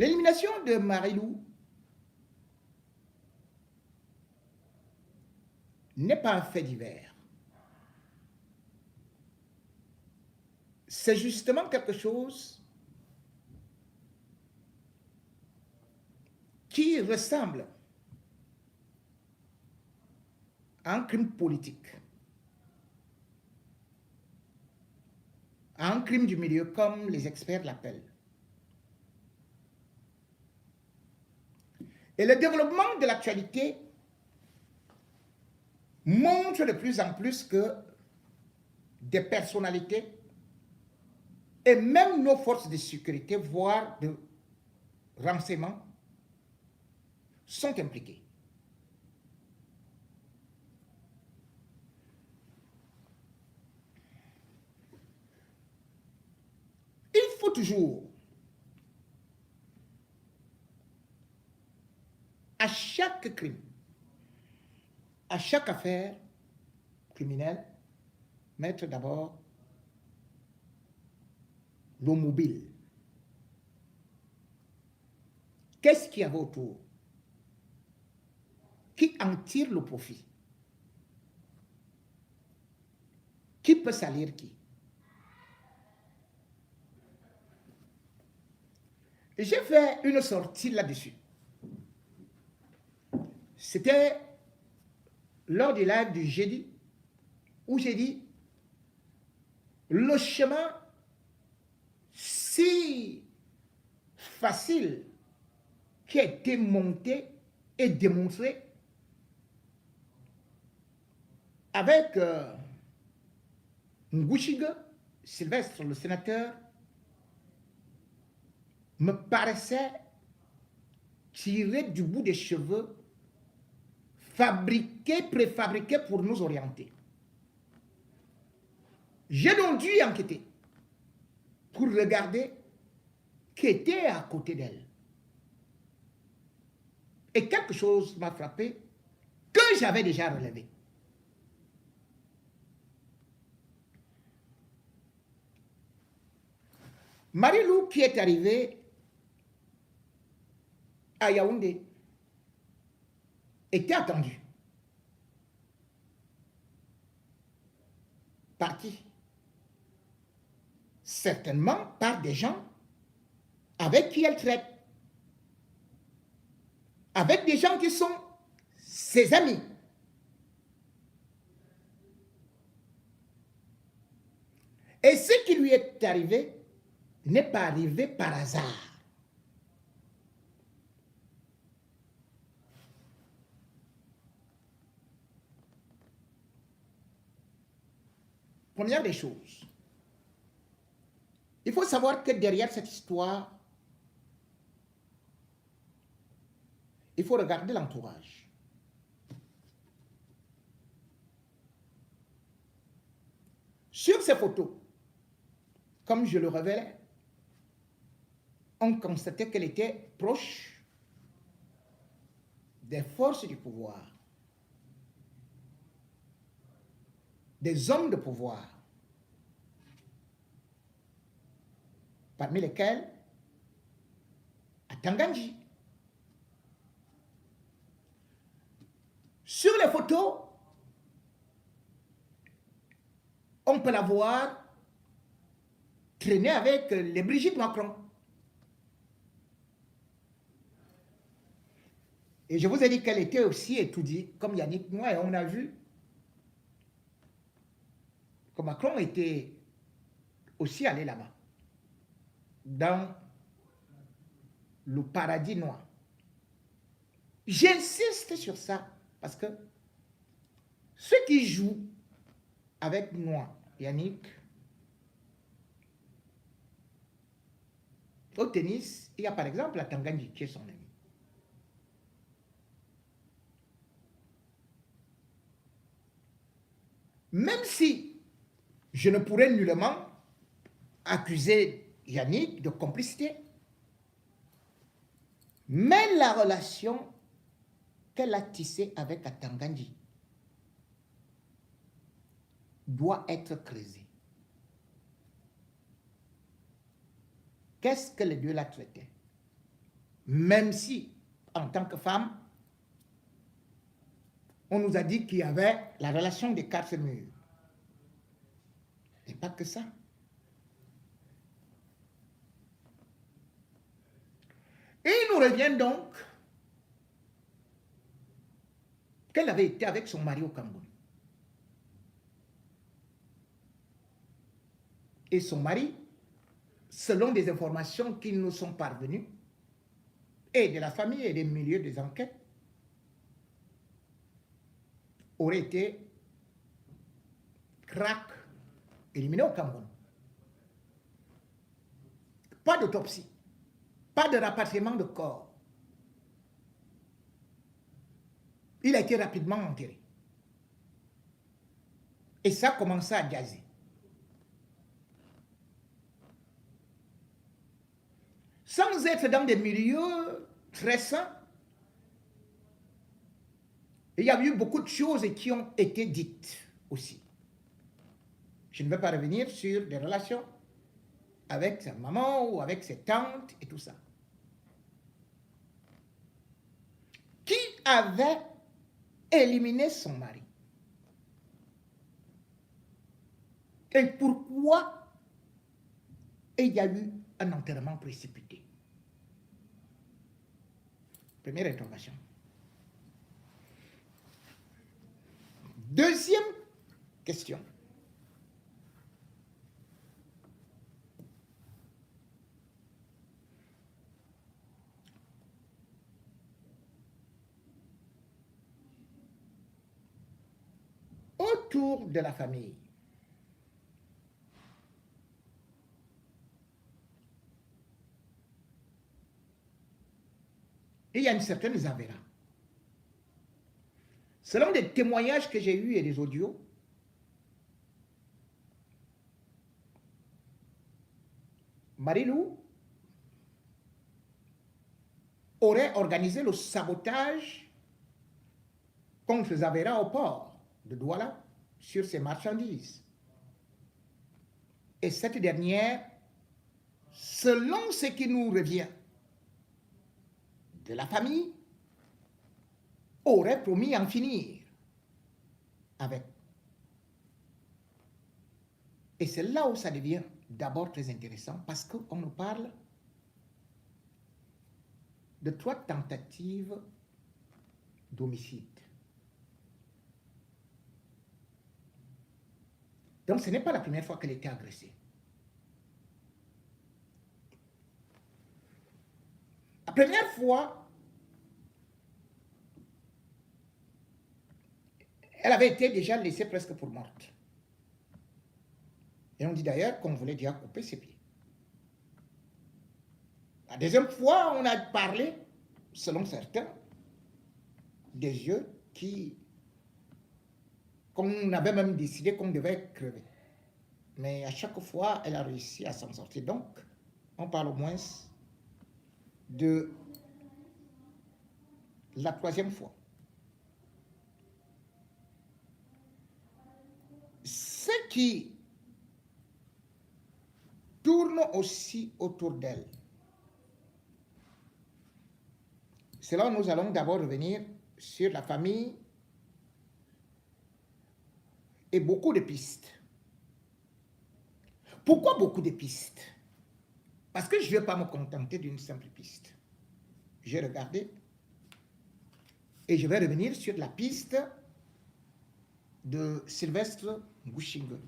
L'élimination de Marie-Lou n'est pas un fait divers. C'est justement quelque chose qui ressemble à un crime politique, à un crime du milieu, comme les experts l'appellent. Et le développement de l'actualité montre de plus en plus que des personnalités et même nos forces de sécurité, voire de renseignement, sont impliquées. Il faut toujours, à chaque crime, à chaque affaire criminelle, mettre d'abord l'eau mobile. Qu'est-ce qu'il y avait autour? Qui en tire le profit? Qui peut salir qui? J'ai fait une sortie là-dessus. C'était lors du live du jeudi où j'ai dit le chemin si facile qui a été monté et démontré avec Ngouchiga, Sylvestre, le sénateur, me paraissait tiré du bout des cheveux, fabriqué, préfabriqué pour nous orienter. J'ai donc dû enquêter pour regarder qui était à côté d'elle. Et quelque chose m'a frappé que j'avais déjà relevé. Marie-Lou qui est arrivée à Yaoundé était attendue. Par qui? Certainement par des gens avec qui elle traite. Avec des gens qui sont ses amis. Et ce qui lui est arrivé n'est pas arrivé par hasard. Première des choses, il faut savoir que derrière cette histoire, il faut regarder l'entourage. Sur ces photos, comme je le révélais, on constatait qu'elle était proche des forces du pouvoir, des hommes de pouvoir, parmi lesquels Atanganji. Sur les photos, on peut la voir traîner avec les Brigitte Macron. Et je vous ai dit qu'elle était aussi étudiée, comme Yannick Noir, et on a vu que Macron était aussi allé là-bas, dans le paradis noir. J'insiste sur ça, parce que ceux qui jouent avec moi, Yannick, au tennis, il y a par exemple la Tanganji qui est son ami. Même si je ne pourrais nullement accuser Yannick de complicité, mais la relation qu'elle a tissée avec Atanganji doit être creusée. Qu'est-ce que les deux la traitaient? Même si, en tant que femme, on nous a dit qu'il y avait la relation des 4 murs. Et pas que ça. Et il nous revient donc qu'elle avait été avec son mari au Cameroun. Et son mari, selon des informations qui nous sont parvenues, et de la famille et des milieux des enquêtes, aurait été crack, éliminé au Cameroun. Pas d'autopsie, pas de rapatriement de corps. Il a été rapidement enterré. Et ça a commencé à jaser. Sans être dans des milieux très sains, il y a eu beaucoup de choses qui ont été dites aussi. Je ne vais pas revenir sur des relations avec sa maman ou avec ses tantes et tout ça. Qui avait éliminé son mari? Et pourquoi il y a eu un enterrement précipité? Première interrogation. Deuxième question. Autour de la famille, il y a une certaine Zavera. Selon des témoignages que j'ai eus et des audios, Marilou aurait organisé le sabotage contre Zavera au port de Douala sur ses marchandises. Et cette dernière, selon ce qui nous revient de la famille, aurait promis en finir avec. Et c'est là où ça devient d'abord très intéressant parce qu'on nous parle de 3 tentatives d'homicide. Donc ce n'est pas la première fois qu'elle était agressée. La première fois, elle avait été déjà laissée presque pour morte. Et on dit d'ailleurs qu'on voulait déjà couper ses pieds. La deuxième fois, on a parlé, selon certains, des yeux qu'on avait même décidé qu'on devait crever. Mais à chaque fois, elle a réussi à s'en sortir. Donc, on parle au moins de la 3e fois. Ce qui tourne aussi autour d'elle, c'est là où nous allons d'abord revenir sur la famille et beaucoup de pistes. Pourquoi beaucoup de pistes? Parce que je ne vais pas me contenter d'une simple piste. J'ai regardé et je vais revenir sur la piste de Sylvestre Ngouchingue.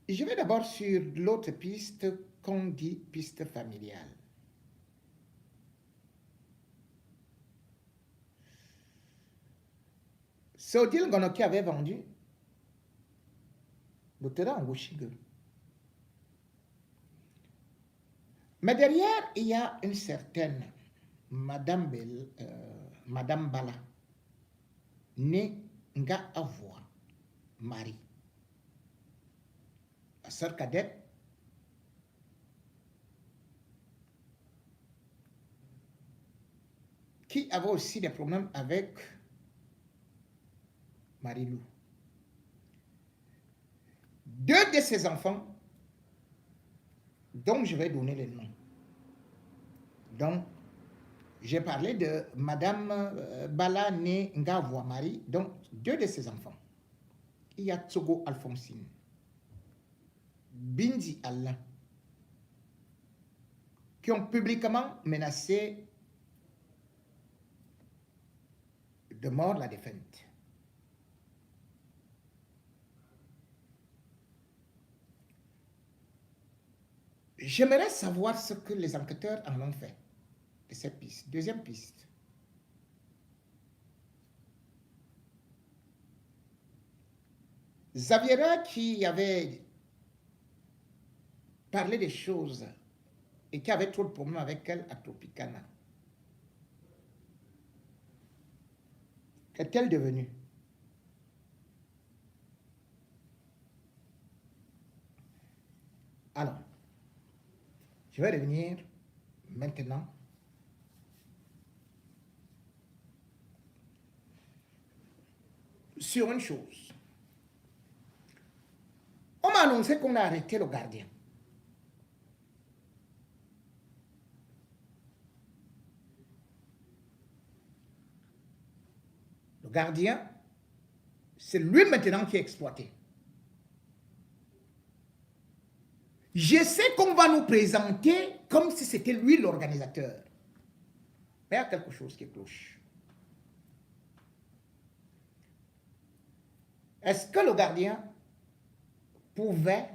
Je vais d'abord sur l'autre piste qu'on dit piste familiale. C'est Odile Ngono qui avait vendu le terrain en Ngouchingue. Mais derrière, il y a une certaine Madame Bala, née Nga Avoua, Marie, la sœur cadette qui avait aussi des problèmes avec Marilou. 2 de ses enfants, dont je vais donner les noms. Donc, j'ai parlé de Madame Bala Ngavwa Marie, donc 2 de ses enfants. Il y a Tsogo Alphonsine, Bindi Alain, qui ont publiquement menacé de mort la défunte. J'aimerais savoir ce que les enquêteurs en ont fait de cette piste. Deuxième piste. Zaviera, qui avait parlé des choses et qui avait trop de problèmes avec elle à Tropicana, qu'est-elle devenue? Alors, je vais revenir maintenant sur une chose. On m'a annoncé qu'on a arrêté le gardien. Le gardien, c'est lui maintenant qui est exploité. Je sais qu'on va nous présenter comme si c'était lui l'organisateur. Mais il y a quelque chose qui cloche. Est-ce que le gardien pouvait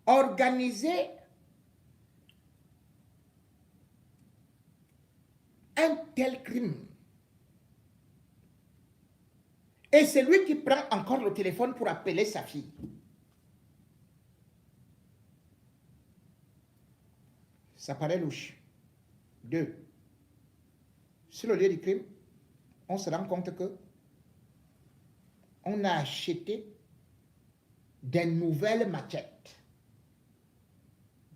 organiser un tel crime? Et c'est lui qui prend encore le téléphone pour appeler sa fille. Ça paraît louche. 2. Sur le lieu du crime, on se rend compte que on a acheté des nouvelles machettes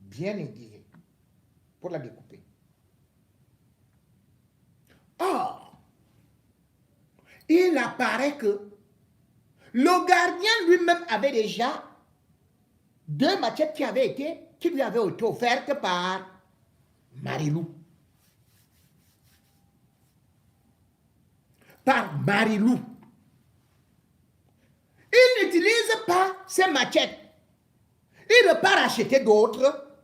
bien aiguisées pour la découper. Or, il apparaît que le gardien lui-même avait déjà 2 machettes qui lui avaient été offertes par Marilou. Par Marilou. Il n'utilise pas ces machettes. Il repart acheter d'autres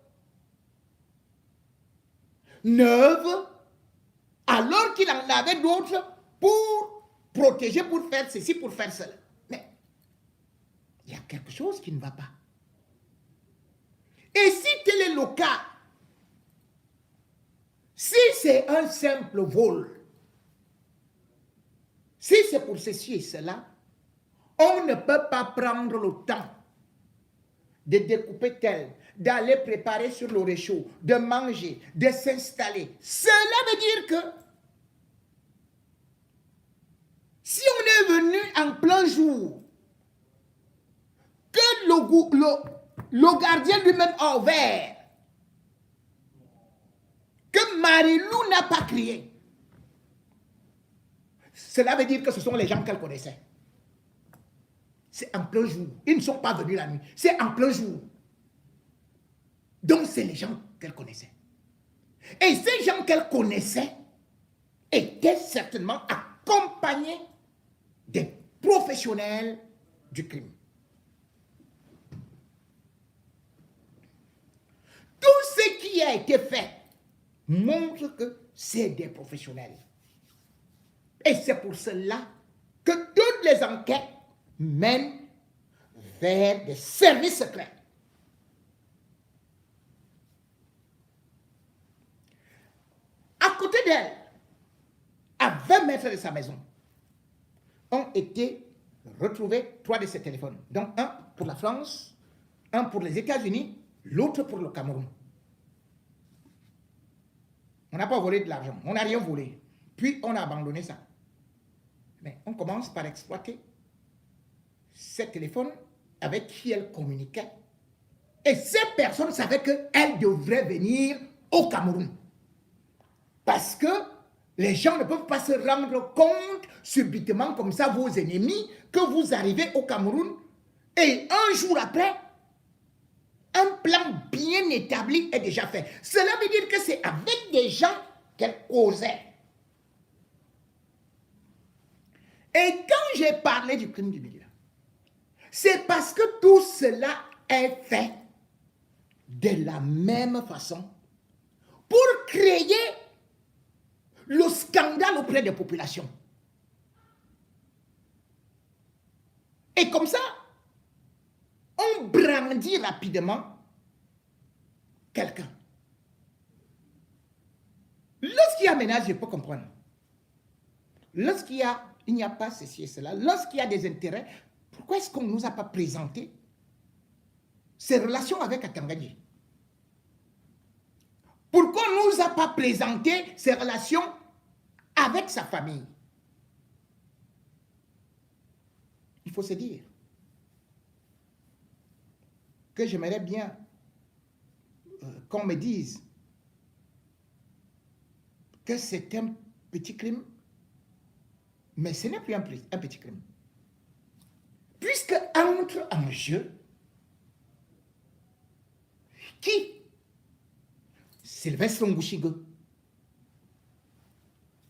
neuves, alors qu'il en avait d'autres pour protéger, pour faire ceci, pour faire cela. Mais il y a quelque chose qui ne va pas. Et si tel est le cas, si c'est un simple vol, si c'est pour ceci et cela, on ne peut pas prendre le temps de découper tel, d'aller préparer sur le réchaud, de manger, de s'installer. Cela veut dire que si on est venu en plein jour, que le gardien lui-même a ouvert, que Marilou n'a pas crié, cela veut dire que ce sont les gens qu'elle connaissait. C'est en plein jour. Ils ne sont pas venus la nuit. C'est en plein jour. Donc, c'est les gens qu'elle connaissait. Et ces gens qu'elle connaissait étaient certainement accompagnés des professionnels du crime. Tout ce qui a été fait montre que c'est des professionnels. Et c'est pour cela que toutes les enquêtes mènent vers des services secrets. À côté d'elle, à 20 mètres de sa maison, ont été retrouvés 3 de ses téléphones. Donc un pour la France, un pour les États-Unis, l'autre pour le Cameroun. On n'a pas volé de l'argent, on n'a rien volé. Puis on a abandonné ça. Mais on commence par exploiter ces téléphones avec qui elle communiquait. Et ces personnes savaient qu'elle devrait venir au Cameroun. Parce que les gens ne peuvent pas se rendre compte subitement comme ça, vos ennemis, que vous arrivez au Cameroun Et un jour après, un plan bien établi est déjà fait. Cela veut dire que c'est avec des gens qu'elle causait. Et quand j'ai parlé du crime du milieu, c'est parce que tout cela est fait de la même façon pour créer le scandale auprès des populations. Et comme ça, on brandit rapidement quelqu'un. Lorsqu'il y a ménage, je peux comprendre. Lorsqu'il n'y a pas ceci et cela, lorsqu'il y a des intérêts, pourquoi est-ce qu'on ne nous a pas présenté ces relations avec Atangani? Pourquoi on ne nous a pas présenté ces relations avec sa famille? Il faut se dire que j'aimerais bien qu'on me dise que c'est un petit crime, mais ce n'est plus un petit crime. Puisque entre en jeu qui? Sylvestre Ngouchigo,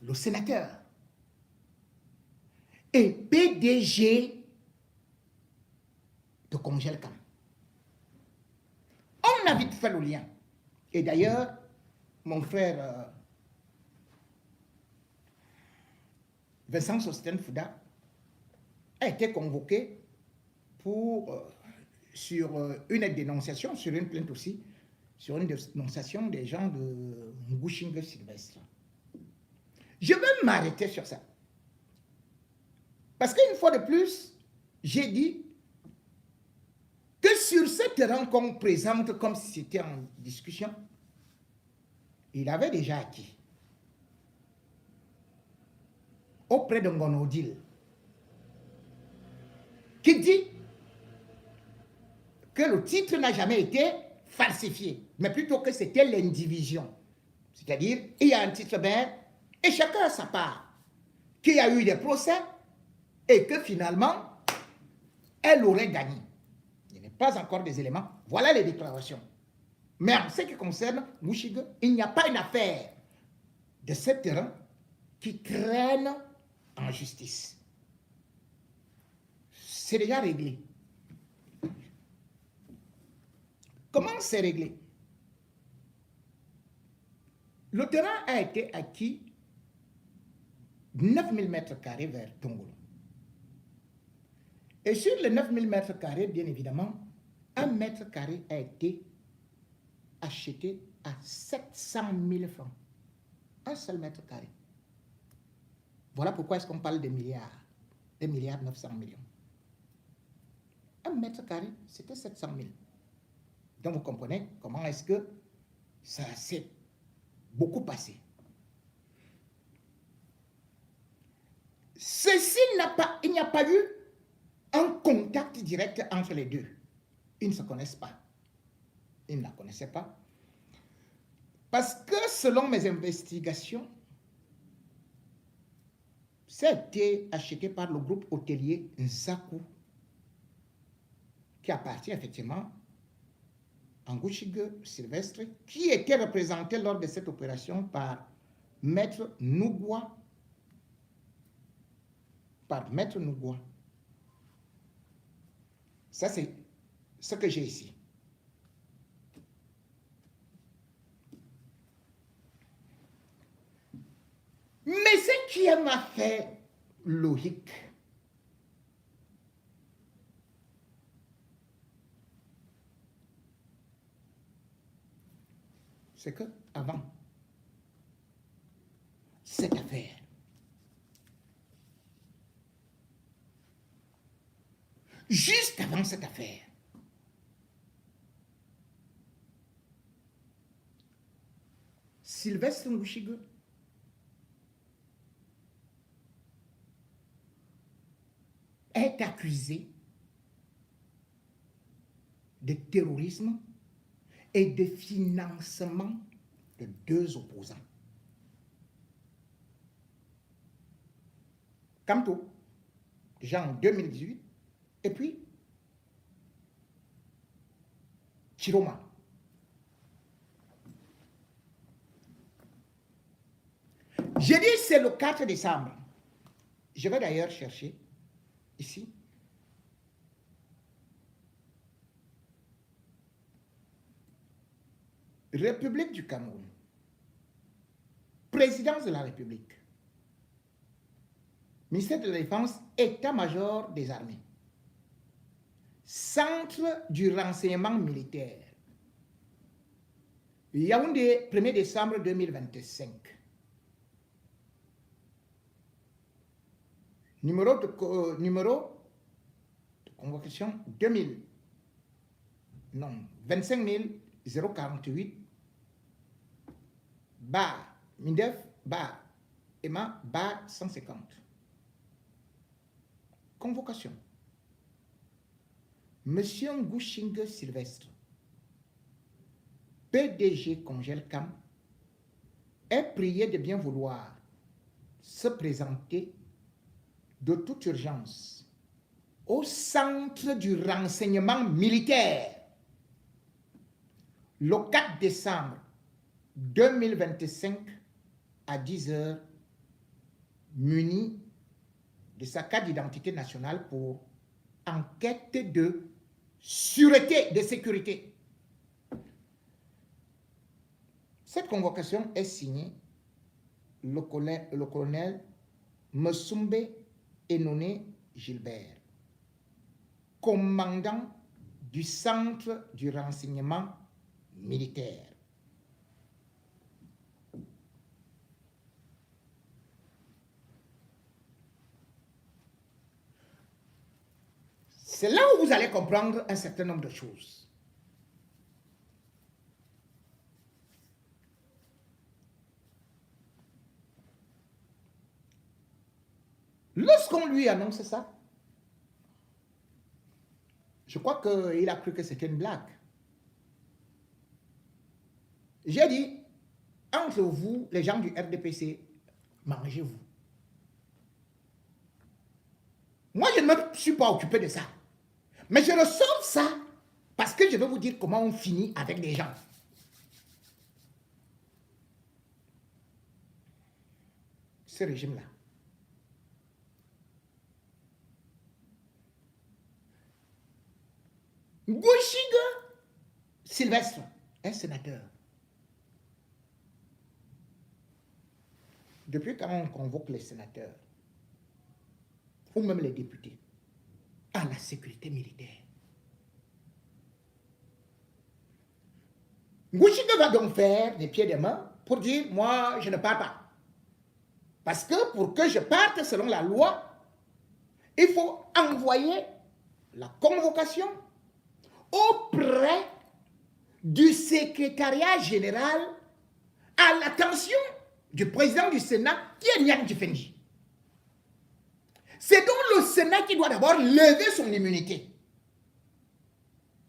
le sénateur, et PDG de Congelcam. On a vite fait le lien. Et d'ailleurs, mon frère Vincent Sosten Fouda a été convoqué pour, sur une dénonciation, sur une plainte aussi, sur une dénonciation des gens de Ngouchingue Sylvestre. Je vais m'arrêter sur ça. Parce qu'une fois de plus, j'ai dit que sur cette rencontre présente comme si c'était en discussion, il avait déjà acquis auprès de Ngonodil qui dit que le titre n'a jamais été falsifié, mais plutôt que c'était l'indivision. C'est-à-dire, il y a un titre vert et chacun a sa part, qu'il y a eu des procès et que finalement, elle aurait gagné. Il n'y a pas encore des éléments. Voilà les déclarations. Mais en ce qui concerne Ngouchigue, il n'y a pas une affaire de ce terrain qui traîne en justice. C'est déjà réglé. Comment c'est réglé? Le terrain a été acquis 9000 mètres carrés vers Tongolo. Et sur les 9000 mètres carrés, bien évidemment, 1 mètre carré a été acheté à 700 000 francs. Un seul mètre carré. Voilà pourquoi est-ce qu'on parle de milliards. 2 milliards 900 millions. 1 mètre carré, c'était 700 000. Donc vous comprenez comment est-ce que ça s'est beaucoup passé. Il n'y a pas eu un contact direct entre les deux. Ils ne se connaissent pas. Ils ne la connaissaient pas. Parce que selon mes investigations, ça a été acheté par le groupe hôtelier Nsaku, qui appartient effectivement à Ngouchigue Sylvestre, qui était représenté lors de cette opération par Maître Nougoua. Ça, c'est ce que j'ai ici. Mais ce qui m'a fait logique, c'est que avant cette affaire, juste avant cette affaire, Sylvestre Ngouchigue est accusé de terrorisme et de financement de 2 opposants. Kamto, déjà en 2018, et puis Chiroma. J'ai dit c'est le 4 décembre. Je vais d'ailleurs chercher ici. République du Cameroun. Présidence de la République. Ministère de la Défense, État-major des armées. Centre du renseignement militaire. Yaoundé, 1er décembre 2025. Numéro de convocation 2000. Non, 25 048. Bar, Mindef, bar, Emma, bar 150. Convocation. Monsieur Ngouchingue Sylvestre, PDG Congelcam, est prié de bien vouloir se présenter de toute urgence au centre du renseignement militaire le 4 décembre 2025 à 10 h, muni de sa carte d'identité nationale pour enquête de sûreté, de sécurité. Cette convocation est signée le colonel Messoumbe Enoné Gilbert, commandant du centre du renseignement militaire. C'est là où vous allez comprendre un certain nombre de choses. Lorsqu'on lui annonce ça, je crois qu'il a cru que c'était une blague. J'ai dit, entre vous, les gens du RDPC, mangez-vous. Moi, je ne me suis pas occupé de ça. Mais je ressors ça parce que je vais vous dire comment on finit avec les gens. Ce régime-là. Ngouchingue Sylvestre est sénateur. Depuis quand on convoque les sénateurs, ou même les députés, à la sécurité militaire, Ngouchingue va donc faire des pieds et des mains pour dire, moi, je ne pars pas. Parce que pour que je parte selon la loi, il faut envoyer la convocation auprès du secrétariat général à l'attention du président du Sénat, qui est Niang Djifendi. C'est donc le Sénat qui doit d'abord lever son immunité.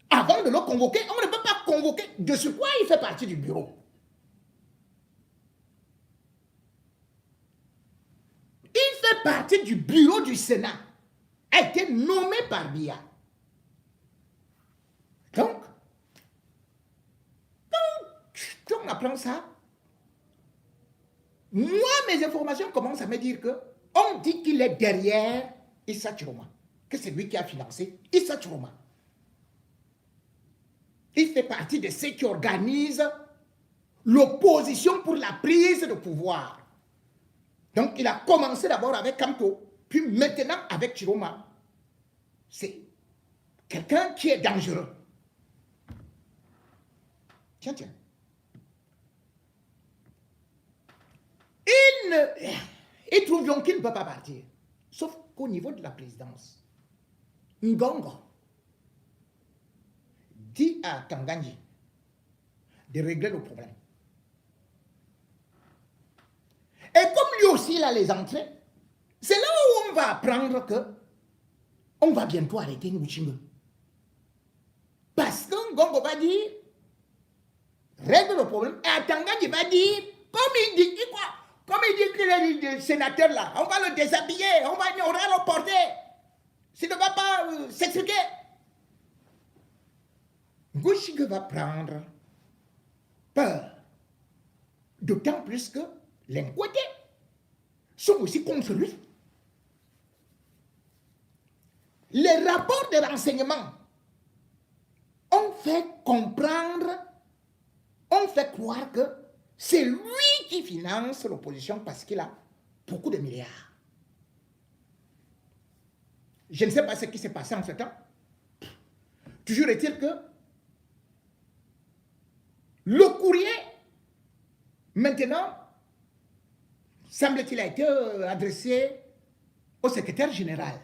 Avant de le convoquer, on ne peut pas convoquer. De ce quoi il fait partie du bureau. Il fait partie du bureau du Sénat. A été nommé par Biya. Donc, on apprend ça. Moi, mes informations commencent à me dire que on dit qu'il est derrière Issa Chiroma, que c'est lui qui a financé Issa Chiroma. Il fait partie de ceux qui organisent l'opposition pour la prise de pouvoir. Donc, il a commencé d'abord avec Kamto, puis maintenant avec Chiroma. C'est quelqu'un qui est dangereux. Tiens. Il trouve donc qu'il ne peut pas partir. Sauf qu'au niveau de la présidence, Ngongo dit à Kanganji de régler le problème. Et comme lui aussi, il a les entrées, c'est là où on va apprendre que on va bientôt arrêter Ngouchingue. Parce que Ngongo va dire, règle le problème, et Kanganji va dire, comme il dit, quoi? Comme il dit qu'il est le sénateur là, on va le déshabiller, on va le porter. S'il ne va pas s'expliquer. Ngouchigue va prendre peur. D'autant plus que les Nkweté sont aussi contre lui. Les rapports de renseignement ont fait comprendre, ont fait croire que c'est lui qui finance l'opposition parce qu'il a beaucoup de milliards. Je ne sais pas ce qui s'est passé en ce temps. Toujours est-il que le courrier, maintenant, semble-t-il, a été adressé au secrétaire général,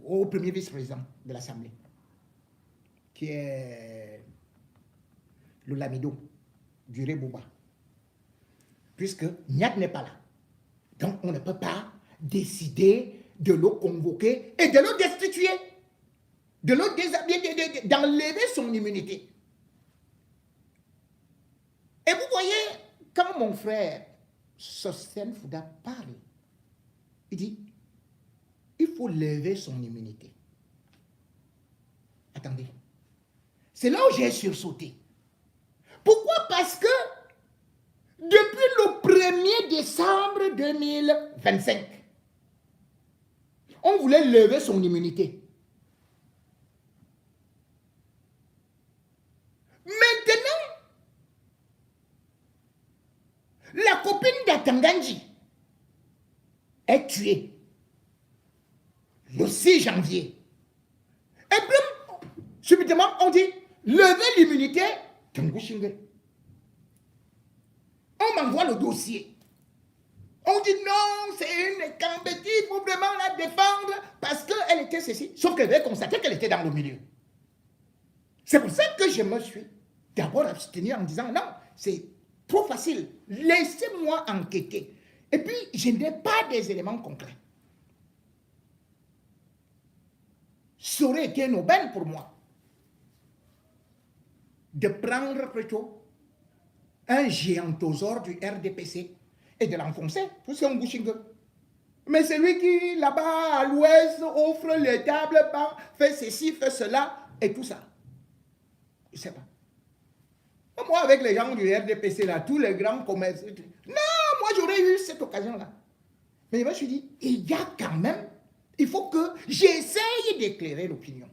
au premier vice-président de l'Assemblée, qui est le Lamido, Duré Bouba, puisque Niat n'est pas là. Donc, on ne peut pas décider de le convoquer et de le destituer, de le déshabiller, d'enlever son immunité. Et vous voyez, quand mon frère Sosten Fouda parle, il dit, il faut lever son immunité. Attendez, c'est là où j'ai sursauté. Pourquoi? Parce que depuis le 1er décembre 2025, on voulait lever son immunité. Maintenant, la copine d'Atanganji est tuée le 6 janvier. Et puis, subitement, on dit, levez l'immunité Tangouchingue. On m'envoie le dossier. On dit non, c'est une Kambeti, il faut vraiment la défendre parce qu'elle était ceci. Sauf qu'elle avait constaté qu'elle était dans le milieu. C'est pour ça que je me suis d'abord abstenu en disant non, c'est trop facile. Laissez-moi enquêter. Et puis, je n'ai pas des éléments concrets. Ça aurait été une aubaine pour moi de prendre plutôt un géantosaure du RDPC et de l'enfoncer pour son Ngouchingue. Mais c'est lui qui, là-bas, à l'ouest, offre les tables, fait ceci, fait cela, et tout ça. Je ne sais pas. Moi, avec les gens du RDPC, là, tous les grands commerces, non, moi, j'aurais eu cette occasion-là. Mais je me suis dit, il y a quand même, il faut que j'essaye d'éclairer l'opinion.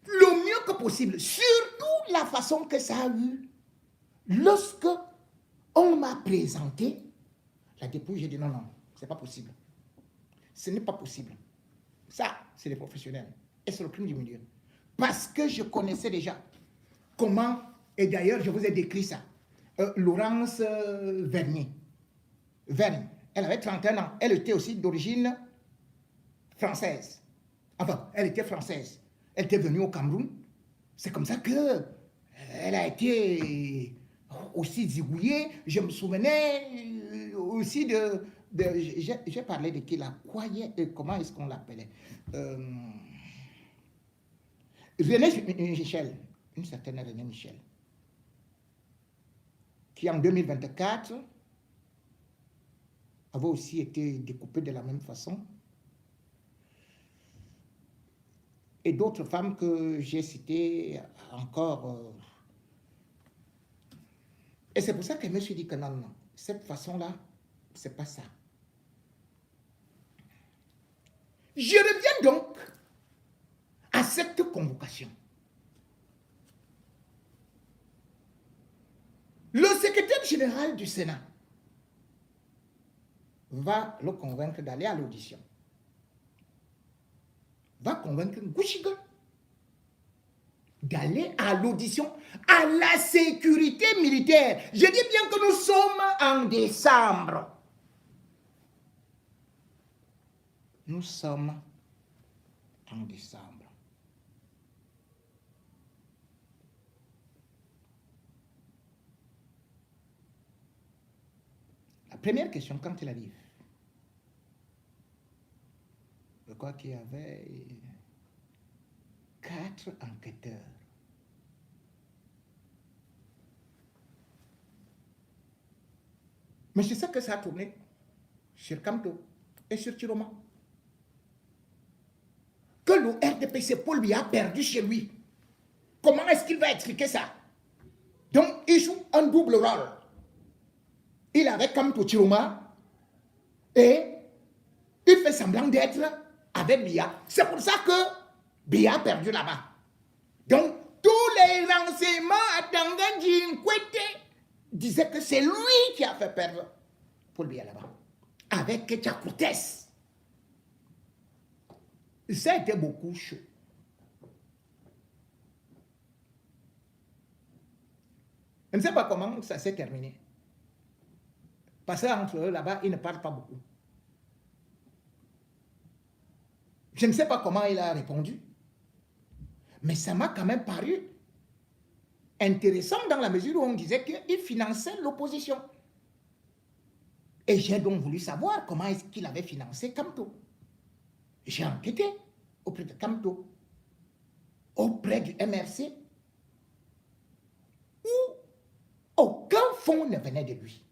Le mieux que possible, surtout la façon que ça a eu. Lorsque on m'a présenté la dépouille, j'ai dit non, non, c'est pas possible. Ce n'est pas possible. Ça, c'est les professionnels. Et c'est le crime du milieu. Parce que je connaissais déjà comment, et d'ailleurs, je vous ai décrit ça, Laurence Vergne, elle avait 31 ans. Elle était aussi d'origine française. Enfin, elle était française. Elle était venue au Cameroun. C'est comme ça que elle a été aussi zigouillée. Je me souvenais aussi de j'ai parlé de qui là, comment est-ce qu'on l'appelait, René Michel, une certaine René Michel, qui en 2024 avait aussi été découpée de la même façon. Et d'autres femmes que j'ai citées encore. Et c'est pour ça que je me suis dit que non, non, cette façon-là, c'est pas ça. Je reviens donc à cette convocation. Le secrétaire général du Sénat va le convaincre d'aller à l'audition. Va convaincre Ngouchigue d'aller à l'audition à la sécurité militaire. Je dis bien que nous sommes en décembre. Nous sommes en décembre. La première question, quand il arrive, je crois qu'il y avait 4 enquêteurs. Mais je sais que ça a tourné sur Kamto et sur Chiroma. que le RDPC Paul Biya a perdu chez lui. Comment est-ce qu'il va expliquer ça? Donc, il joue un double rôle. Il est avec Kamto Chiroma et il fait semblant d'être avec Biya. C'est pour ça que Biya a perdu là-bas. Donc, tous les renseignements à Tanganji Nkwete disaient que c'est lui qui a fait perdre Paul Biya là-bas. Avec Tchakoutes. Ça a été beaucoup chaud. Je ne sais pas comment ça s'est terminé. Parce qu'entre eux, là-bas, ils ne parlent pas beaucoup. Je ne sais pas comment il a répondu. Mais ça m'a quand même paru intéressant dans la mesure où on disait qu'il finançait l'opposition. Et j'ai donc voulu savoir comment est-ce qu'il avait financé Kamto. J'ai enquêté auprès de Kamto, auprès du MRC, où aucun fonds ne venait de lui.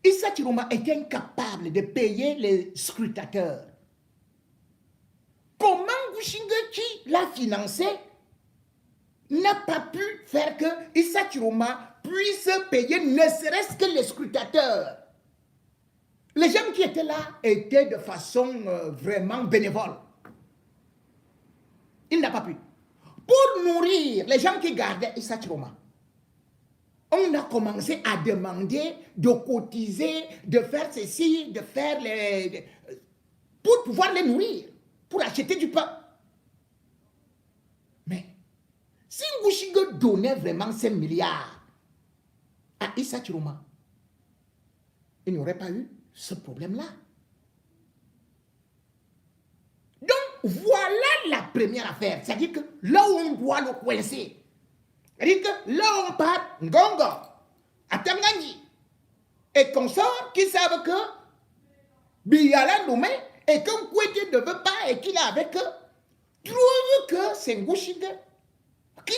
Issa Chiroma était incapable de payer les scrutateurs. Comment Ngushinga qui l'a financé n'a pas pu faire que Issa Chiroma puisse payer ne serait-ce que les scrutateurs? Les gens qui étaient là étaient de façon vraiment bénévole. Il n'a pas pu. Pour nourrir les gens qui gardaient Issa Chiroma, on a commencé à demander de cotiser, de faire ceci, de faire les... pour pouvoir les nourrir, pour acheter du pain. Mais si Ngushinga donnait vraiment 5 milliards à Issa Chiroma, il n'y aurait pas eu ce problème-là. Donc, voilà la première affaire. C'est-à-dire que là où on doit le coincer, c'est-à-dire que là où on part, Ngongo, à Tanganji, et consorts qui savent que Biyala nommé et que Nkwete ne veut pas et qu'il est avec eux, trouvent que c'est Ngushinga qui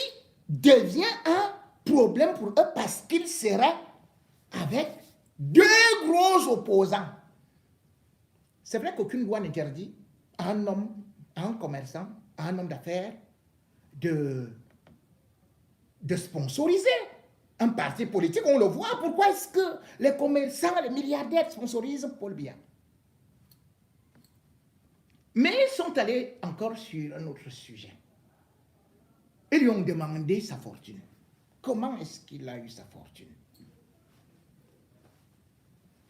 devient un problème pour eux parce qu'il serait avec deux gros opposants. C'est vrai qu'aucune loi n'interdit à un homme, à un commerçant, à un homme d'affaires de sponsoriser un parti politique. On le voit. Pourquoi est-ce que les commerçants, les milliardaires sponsorisent Paul Biya? Mais ils sont allés encore sur un autre sujet. Ils lui ont demandé sa fortune. Comment est-ce qu'il a eu sa fortune?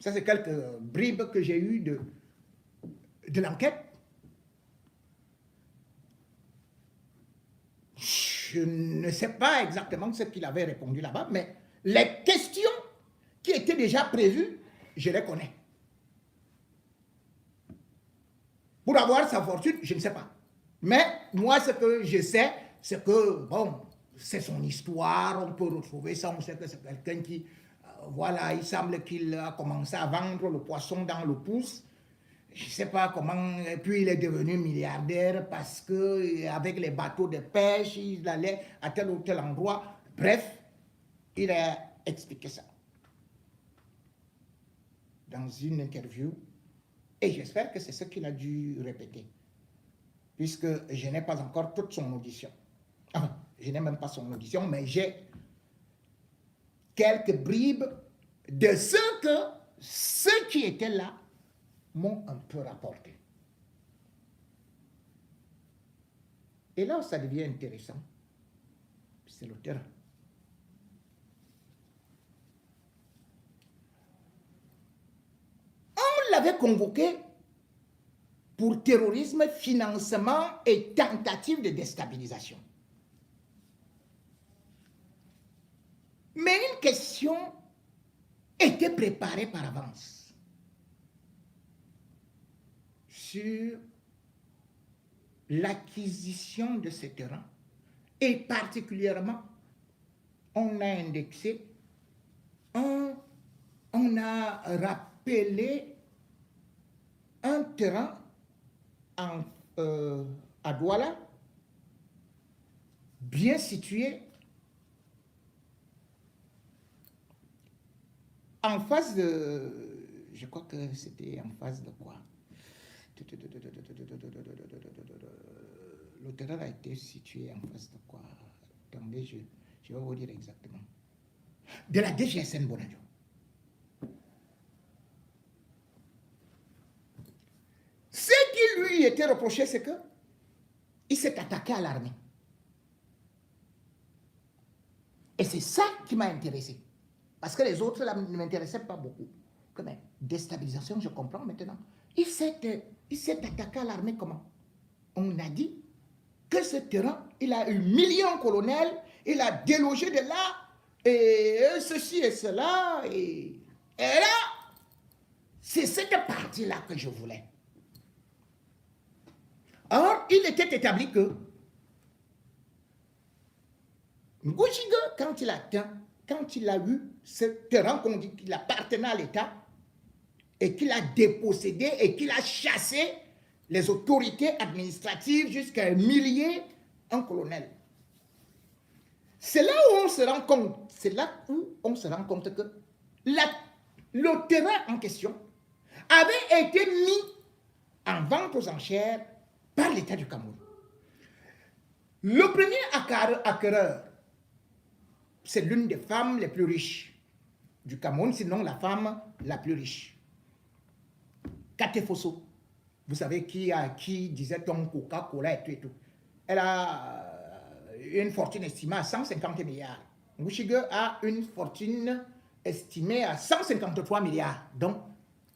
Ça, c'est quelques bribes que j'ai eues de l'enquête. Je ne sais pas exactement ce qu'il avait répondu là-bas, mais les questions qui étaient déjà prévues, je les connais. Pour avoir sa fortune, je ne sais pas. Mais moi, ce que je sais, c'est que, bon, c'est son histoire, on peut retrouver ça, on sait que c'est quelqu'un qui, voilà, il semble qu'il a commencé à vendre le poisson dans le pouce. Je ne sais pas comment, et puis il est devenu milliardaire parce que avec les bateaux de pêche, il allait à tel ou tel endroit. Bref, il a expliqué ça dans une interview et j'espère que c'est ce qu'il a dû répéter puisque je n'ai pas encore toute son audition. Enfin, je n'ai même pas son audition, mais j'ai quelques bribes de ce que ceux qui étaient là m'ont un peu rapporté. Et là, ça devient intéressant. C'est le terrain. On l'avait convoqué pour terrorisme, financement et tentative de déstabilisation. Mais une question était préparée par avance sur l'acquisition de ce terrain et particulièrement on a indexé, on a rappelé un terrain à Douala bien situé en face de, je crois que c'était en face de quoi? Le terrain a été situé en face de quoi? Attendez, je vais vous dire exactement. De la DGSN Bonadio. Ce qui lui était reproché, c'est qu'il s'est attaqué à l'armée. Et c'est ça qui m'a intéressé. Parce que les autres là, ne m'intéressaient pas beaucoup. Comme déstabilisation, je comprends maintenant. Il s'est attaqué à l'armée comment? On a dit que ce terrain, il a humilié un colonel, il a délogé de là, et ceci et cela, et là, c'est cette partie-là que je voulais. Or, il était établi que Ngouchiga, quand il a eu ce terrain qu'on dit qu'il appartenait à l'État, et qu'il a dépossédé et qu'il a chassé les autorités administratives jusqu'à humilier un colonel. C'est là où on se rend compte, que le terrain en question avait été mis en vente aux enchères par l'État du Cameroun. Le premier acquéreur, c'est l'une des femmes les plus riches du Cameroun, sinon la femme la plus riche. Kate Fosso, vous savez qui disait-on Coca-Cola et tout. Elle a une fortune estimée à 150 milliards. Ngouchigue a une fortune estimée à 153 milliards. Donc,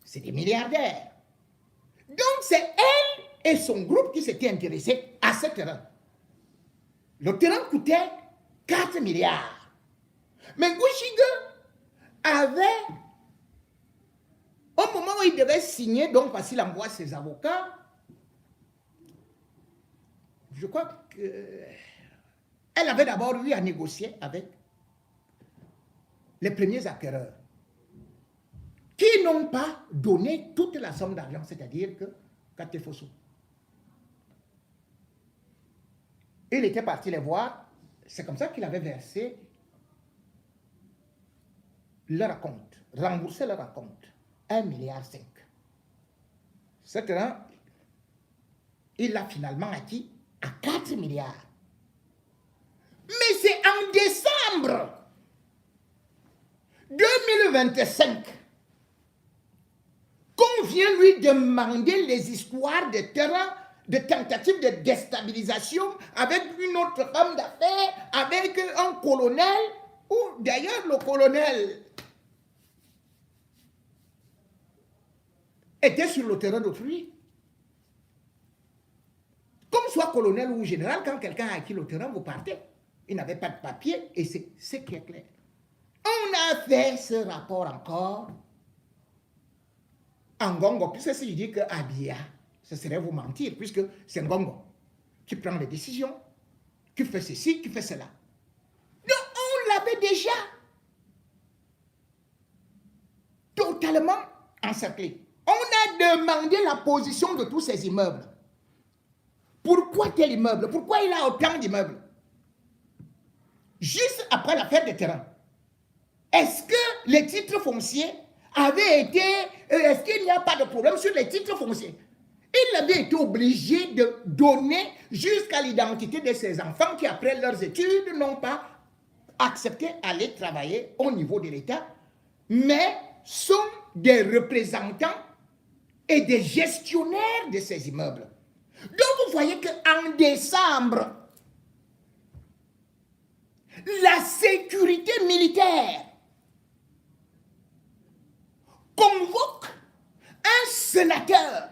c'est des milliardaires. Donc, c'est elle et son groupe qui s'étaient intéressés à ce terrain. Le terrain coûtait 4 milliards. Mais Ngouchigue avait... Au moment où il devait signer, donc parce qu'il envoie ses avocats, je crois qu'elle avait d'abord eu à négocier avec les premiers acquéreurs qui n'ont pas donné toute la somme d'argent, c'est-à-dire que Kate Fosso. Il était parti les voir, c'est comme ça qu'il avait versé leur acompte, remboursé leur acompte. 1,5 milliard. Ce terrain, il l'a finalement acquis à 4 milliards. Mais c'est en décembre 2025 qu'on vient lui demander les histoires de terrain, de tentatives de déstabilisation avec une autre femme d'affaires, avec un colonel, ou d'ailleurs le colonel était sur le terrain d'autrui. Comme soit colonel ou général, quand quelqu'un a acquis le terrain, vous partez. Il n'avait pas de papier et c'est ce qui est clair. On a fait ce rapport encore en Ngongo, puisque si je dis que Abia, ce serait vous mentir, puisque c'est Ngongo qui prend les décisions, qui fait ceci, qui fait cela. Donc on l'avait déjà totalement encerclé. On a demandé la position de tous ces immeubles. Pourquoi tel immeuble? Pourquoi il a autant d'immeubles? Juste après l'affaire des terrains, est-ce que les titres fonciers avaient été... Est-ce qu'il n'y a pas de problème sur les titres fonciers? Il avait été obligé de donner jusqu'à l'identité de ses enfants qui, après leurs études, n'ont pas accepté d'aller travailler au niveau de l'État, mais sont des représentants et des gestionnaires de ces immeubles. Donc vous voyez qu'en décembre, la sécurité militaire convoque un sénateur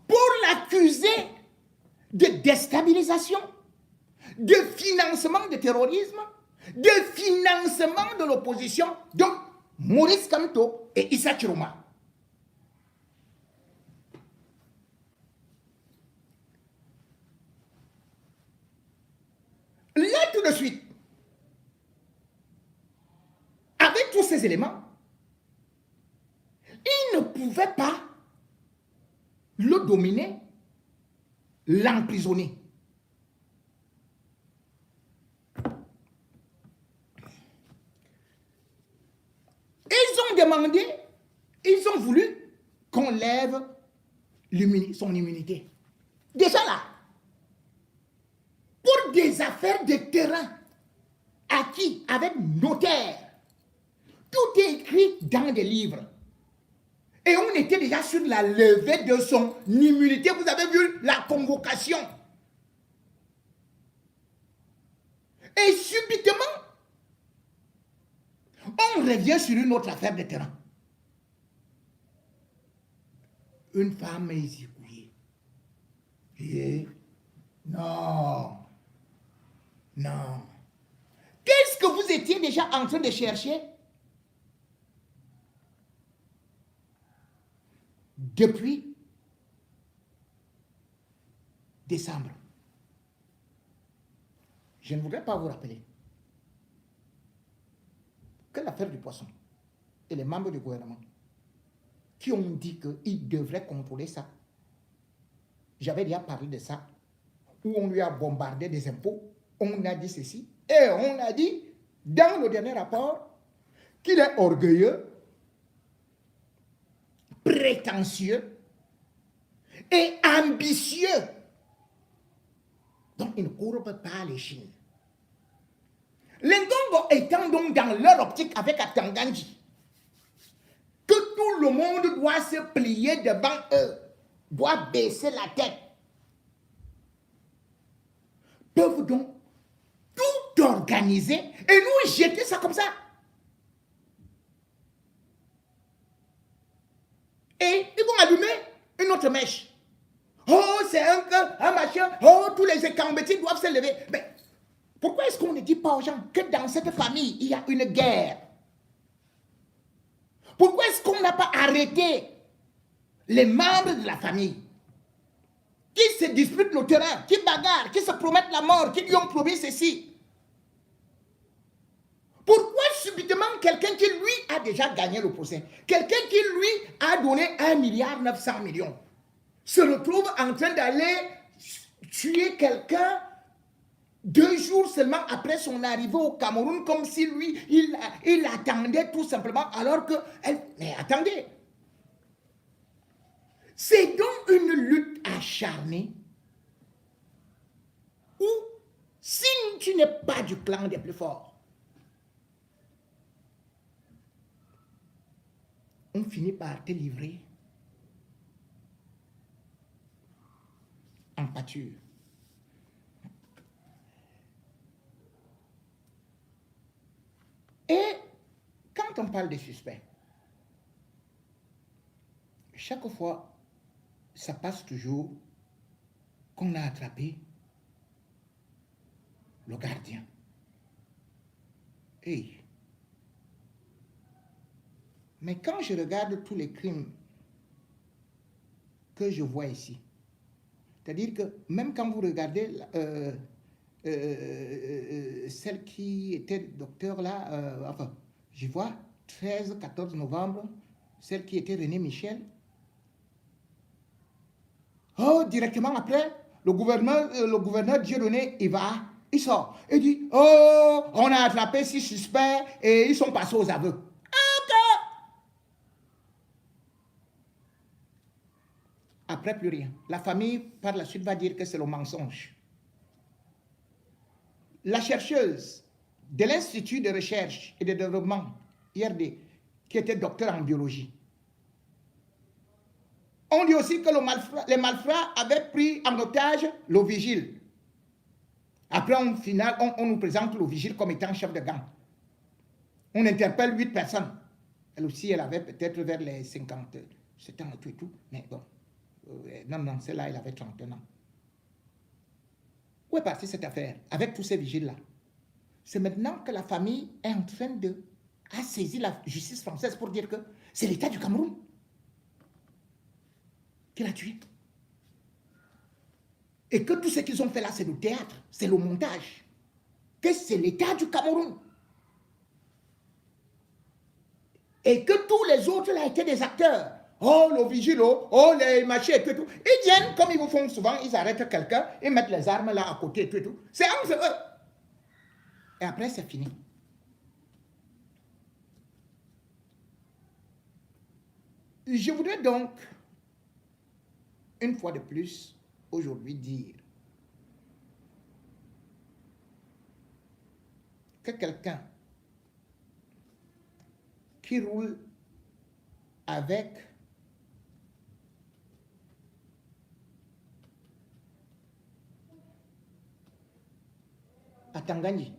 pour l'accuser de déstabilisation, de financement de terrorisme, de financement de l'opposition, donc Maurice Kamto et Issa Chiroma. Là, tout de suite, avec tous ces éléments, il ne pouvait pas le dominer, l'emprisonner. Ils ont demandé, ils ont voulu qu'on lève son immunité. Déjà là, pour des affaires de terrain acquis avec notaire, tout est écrit dans des livres. Et on était déjà sur la levée de son immunité. Vous avez vu la convocation. Et subitement, on revient sur une autre affaire de terrain. Une femme est exécutée. Et non. Non. Qu'est-ce que vous étiez déjà en train de chercher? Depuis décembre. Je ne voudrais pas vous rappeler que l'affaire du poisson et les membres du gouvernement qui ont dit qu'ils devraient contrôler ça. J'avais déjà parlé de ça, où on lui a bombardé des impôts, on a dit ceci, et on a dit, dans le dernier rapport, qu'il est orgueilleux, prétentieux et ambitieux. Donc, il ne courbe pas les Chines. Les Ndongo étant donc dans leur optique avec Atanganji, que tout le monde doit se plier devant eux, doit baisser la tête, peuvent donc tout organiser et nous jeter ça comme ça. Et ils vont allumer une autre mèche. Oh, c'est un machin. Oh, tous les écambétis doivent se lever. Mais pourquoi est-ce qu'on ne dit pas aux gens que dans cette famille, il y a une guerre? Pourquoi est-ce qu'on n'a pas arrêté les membres de la famille qui se disputent le terrain, qui bagarrent, qui se promettent la mort, qui lui ont promis ceci? Pourquoi subitement quelqu'un qui lui a déjà gagné le procès, quelqu'un qui lui a donné 1,9 milliard se retrouve en train d'aller tuer quelqu'un 2 jours seulement après son arrivée au Cameroun, comme si lui, il attendait tout simplement, alors que... Mais attendez, c'est donc une lutte acharnée où, si tu n'es pas du clan des plus forts, on finit par te livrer en pâture. Et quand on parle des suspects, chaque fois, ça passe toujours qu'on a attrapé le gardien. Hey. Mais quand je regarde tous les crimes que je vois ici, c'est-à-dire que même quand vous regardez celle qui était docteur là, enfin, je vois 13-14 novembre, celle qui était René Michel. Oh, directement après, le gouverneur Dieudonné, il sort. Il dit, oh, on a attrapé 6 suspects et ils sont passés aux aveux. Après, plus rien. La famille, par la suite, va dire que c'est le mensonge. La chercheuse de l'Institut de recherche et de développement, IRD, qui était docteur en biologie, on dit aussi que les malfrats avaient pris en otage le vigile. Après, au final, on nous présente le vigile comme étant chef de gang. On interpelle 8 personnes. Elle aussi, elle avait peut-être vers les 57 ans et tout. Mais bon, non, celle-là, elle avait 31 ans. Où est partie cette affaire avec tous ces vigiles-là? C'est maintenant que la famille est en train de saisir la justice française pour dire que c'est l'État du Cameroun qui l'a tué. Et que tout ce qu'ils ont fait là, c'est le théâtre, c'est le montage. Que c'est l'État du Cameroun. Et que tous les autres là étaient des acteurs. Oh, le vigile, oh, les machins et tout. Ils viennent, comme ils vous font souvent, ils arrêtent quelqu'un, ils mettent les armes là à côté et tout. C'est entre eux. Et après, c'est fini. Je voudrais donc une fois de plus, aujourd'hui, dire que quelqu'un qui roule avec Atangani,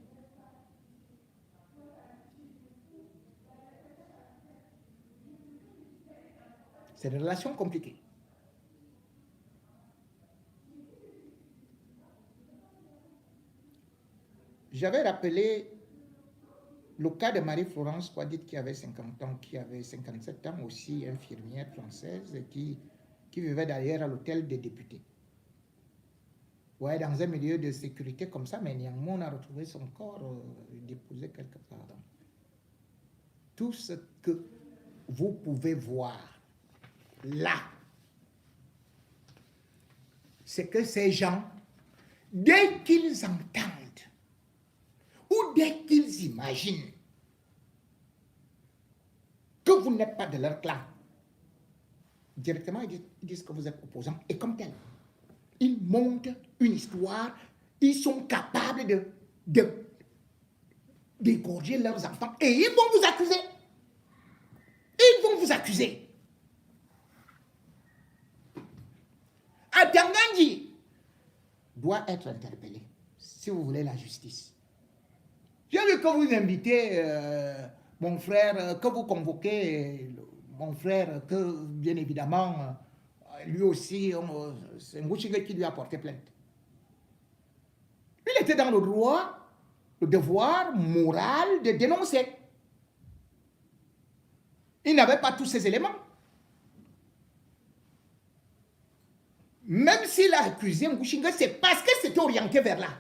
c'est une relation compliquée. J'avais rappelé le cas de Marie-Florence Kouadit qui avait 50 ans, qui avait 57 ans, aussi infirmière française, qui vivait d'ailleurs à l'hôtel des députés. Ouais, dans un milieu de sécurité comme ça, mais néanmoins, on a retrouvé son corps déposé quelque part. Tout ce que vous pouvez voir là, c'est que ces gens, dès qu'ils entendent, ou dès qu'ils imaginent que vous n'êtes pas de leur clan, directement ils disent que vous êtes opposant. Et comme tel, ils montent une histoire, ils sont capables d'égorger leurs enfants et ils vont vous accuser. Ils vont vous accuser. Atangandi doit être interpellé si vous voulez la justice. J'ai vu que vous invitez mon frère, que vous convoquez mon frère, que bien évidemment, lui aussi, c'est Ngouchingue qui lui a porté plainte. Il était dans le droit, le devoir moral de dénoncer. Il n'avait pas tous ces éléments. Même s'il a accusé Ngouchingue, c'est parce que c'était orienté vers là.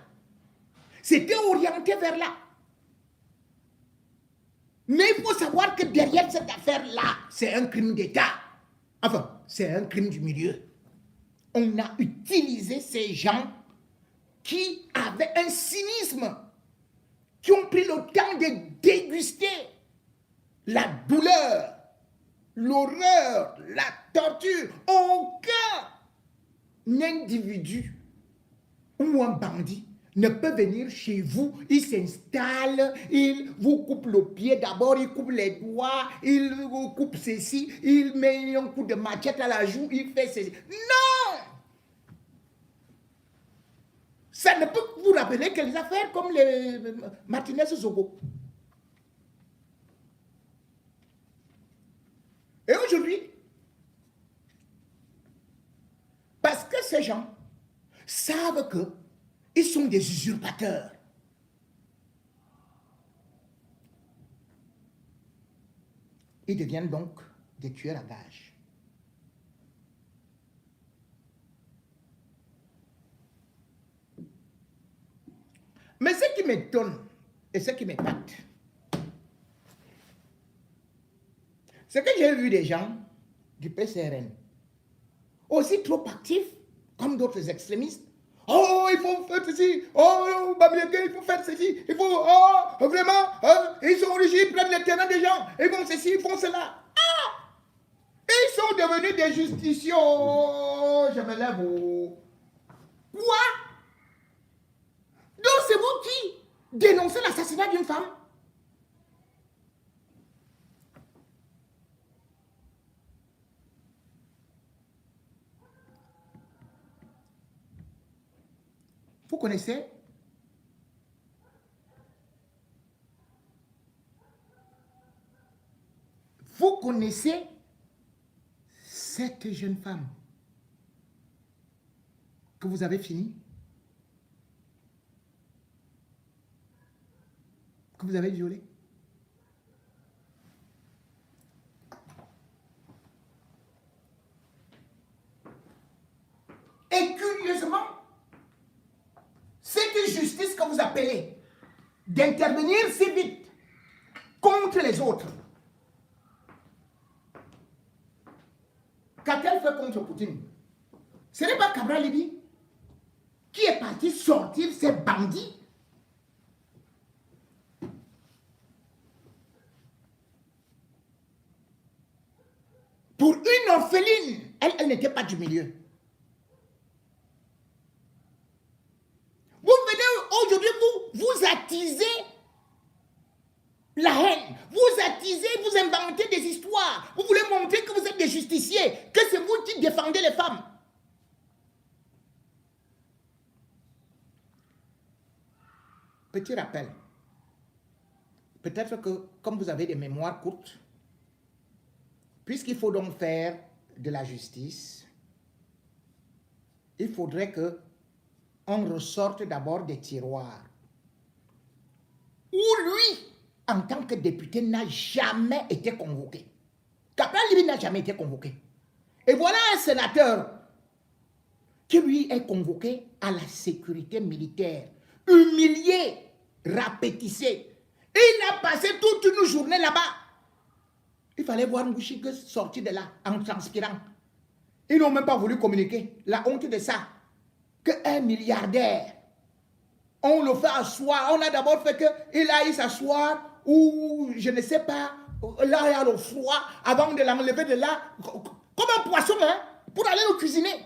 C'était orienté vers là. Mais il faut savoir que derrière cette affaire-là, c'est un crime d'État. Enfin, c'est un crime du milieu. On a utilisé ces gens qui avaient un cynisme, qui ont pris le temps de déguster la douleur, l'horreur, la torture. Aucun individu ou un bandit ne peut venir chez vous, il s'installe, il vous coupe le pied d'abord, il coupe les doigts, il vous coupe ceci, il met un coup de machette à la joue, il fait ceci. Non! Ça ne peut vous rappeler que les affaires comme les Martinez-Zogo. Et aujourd'hui, parce que ces gens savent que ils sont des usurpateurs. Ils deviennent donc des tueurs à gages. Mais ce qui m'étonne et ce qui m'épate, c'est que j'ai vu des gens du PCRN aussi trop actifs comme d'autres extrémistes. Oh, il faut faire ceci. Oh, Bamiléké, il faut faire ceci. Il faut, oh, vraiment, ils sont rigides, ils prennent le terrain des gens. Ils font ceci, ils font cela. Ah! Ils sont devenus des justiciers. Oh, je me lève. Oh. Quoi? Donc c'est vous qui dénoncez l'assassinat d'une femme? Vous connaissez cette jeune femme que vous avez fini, que vous avez violée? Et curieusement, cette justice que vous appelez d'intervenir si vite contre les autres, qu'a-t-elle fait contre Poutine? Ce n'est pas Cabral Libi qui est parti sortir ces bandits. Pour une orpheline, elle n'était pas du milieu. attisez la haine, vous attisez, vous inventez des histoires, vous voulez montrer que vous êtes des justiciers, que c'est vous qui défendez les femmes. Petit rappel, peut-être que comme vous avez des mémoires courtes, puisqu'il faut donc faire de la justice, il faudrait que on ressorte d'abord des tiroirs où lui, en tant que député, n'a jamais été convoqué. Cabral, lui, n'a jamais été convoqué. Et voilà un sénateur qui, lui, est convoqué à la sécurité militaire, humilié, rapétissé. Et il a passé toute une journée là-bas. Il fallait voir Ngouchik sortir de là en transpirant. Ils n'ont même pas voulu communiquer. La honte de ça, qu'un milliardaire, on le fait asseoir. On a d'abord fait qu'il aille s'asseoir ou je ne sais pas, là il y a le froid, avant de l'enlever de là, comme un poisson, hein, pour aller le cuisiner.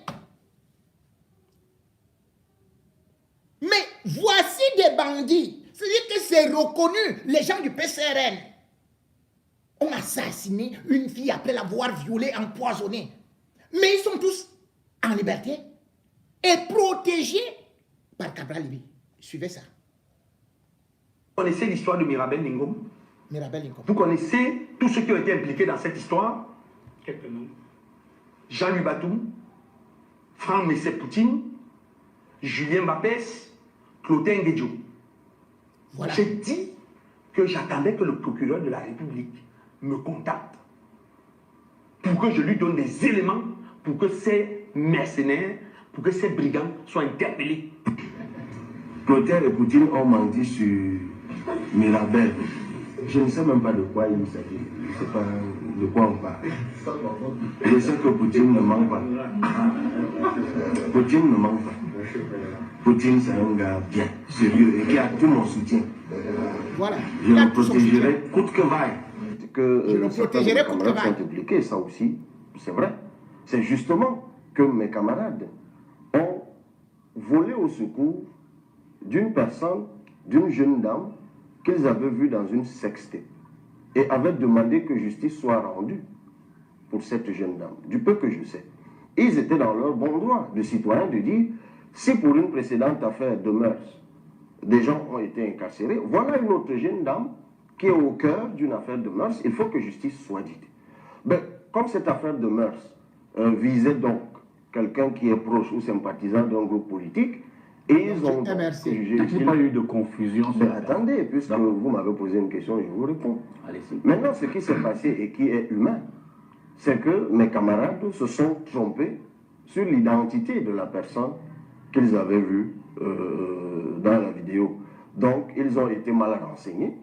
Mais voici des bandits. C'est-à-dire que c'est reconnu, les gens du PCRN ont assassiné une fille après l'avoir violée, empoisonnée. Mais ils sont tous en liberté et protégés par Cabral Libye. Suivez ça. Vous connaissez l'histoire de Mirabel Lingom? Mirabel Lingom. Vous connaissez tous ceux qui ont été impliqués dans cette histoire? Quelques noms. Jean-Louis Batou, Franck Messé-Poutine, Julien Bapès, Clotin Guedjo. Voilà. J'ai dit que j'attendais que le procureur de la République me contacte pour que je lui donne des éléments pour que ces mercenaires, pour que ces brigands soient interpellés. Clotaire et Poutine ont menti sur Mirabel. Je ne sais même pas de quoi il s'agit. Je ne sais pas de quoi on parle. Je sais que Poutine ne ment pas. Poutine ne ment pas. Poutine, c'est un gars bien, sérieux et qui a tout mon soutien. Voilà. Je le protégerai coûte que vaille. Je le protégerai coûte que vaille. Sont impliqués, ça aussi, c'est vrai. C'est justement que mes camarades ont volé au secours d'une personne, d'une jeune dame qu'ils avaient vue dans une sextape et avaient demandé que justice soit rendue pour cette jeune dame, du peu que je sais. Ils étaient dans leur bon droit de citoyen de dire, si pour une précédente affaire de mœurs, des gens ont été incarcérés, voilà une autre jeune dame qui est au cœur d'une affaire de mœurs, il faut que justice soit dite. Ben, comme cette affaire de mœurs visait donc quelqu'un qui est proche ou sympathisant d'un groupe politique, et ils ont jugé. Il n'y a pas eu de confusion. Attendez, puisque vous m'avez posé une question, je vous réponds. Maintenant, ce qui s'est passé et qui est humain, c'est que mes camarades se sont trompés sur l'identité de la personne qu'ils avaient vue dans la vidéo. Donc, ils ont été mal renseignés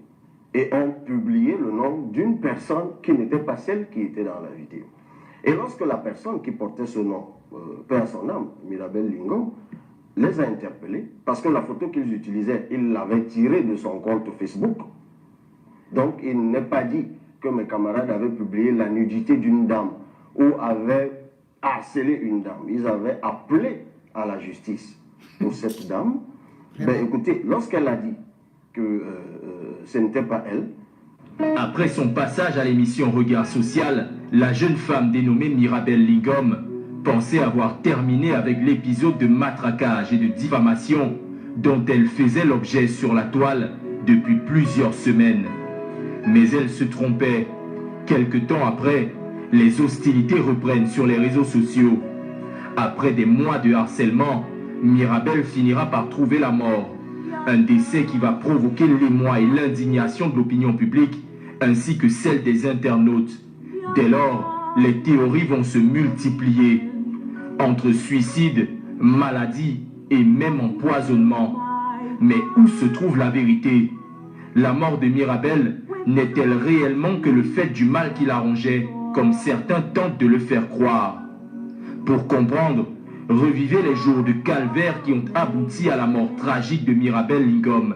et ont publié le nom d'une personne qui n'était pas celle qui était dans la vidéo. Et lorsque la personne qui portait ce nom, paix à son âme, Mirabel Lingom, les a interpellés, parce que la photo qu'ils utilisaient, ils l'avaient tirée de son compte Facebook. Donc, il n'est pas dit que mes camarades avaient publié la nudité d'une dame ou avaient harcelé une dame. Ils avaient appelé à la justice pour cette dame. Ben, écoutez, lorsqu'elle a dit que ce n'était pas elle. Après son passage à l'émission Regard Social, la jeune femme dénommée Mirabel Lingom pensait avoir terminé avec l'épisode de matraquage et de diffamation dont elle faisait l'objet sur la toile depuis plusieurs semaines. Mais elle se trompait. Quelque temps après, les hostilités reprennent sur les réseaux sociaux. Après des mois de harcèlement, Mirabel finira par trouver la mort. Un décès qui va provoquer l'émoi et l'indignation de l'opinion publique, ainsi que celle des internautes. Dès lors, les théories vont se multiplier. Entre suicide, maladie et même empoisonnement. Mais où se trouve la vérité? La mort de Mirabel n'est-elle réellement que le fait du mal qui l'arrangeait, comme certains tentent de le faire croire? Pour comprendre, revivez les jours de calvaire qui ont abouti à la mort tragique de Mirabel Lingom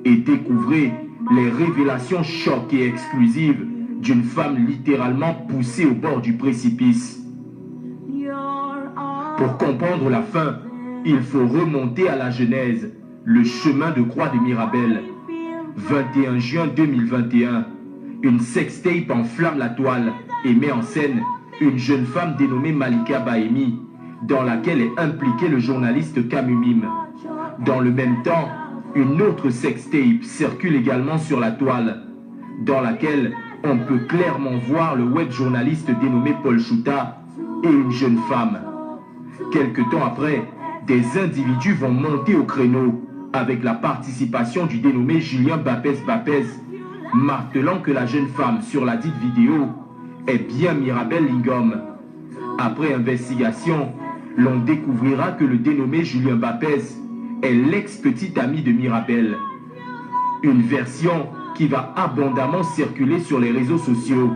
et découvrez les révélations chocs et exclusives d'une femme littéralement poussée au bord du précipice. Pour comprendre la fin, il faut remonter à la Genèse, le chemin de croix de Mirabel, 21 juin 2021, une sextape enflamme la toile et met en scène une jeune femme dénommée Malika Bahemi, dans laquelle est impliqué le journaliste Kamumim. Dans le même temps, une autre sextape circule également sur la toile, dans laquelle on peut clairement voir le web journaliste dénommé Paul Chouta et une jeune femme. Quelque temps après, des individus vont monter au créneau avec la participation du dénommé Julien Bapès, martelant que la jeune femme sur la dite vidéo est bien Mirabel Lingom. Après investigation, l'on découvrira que le dénommé Julien Bapès est l'ex-petit ami de Mirabel. Une version qui va abondamment circuler sur les réseaux sociaux.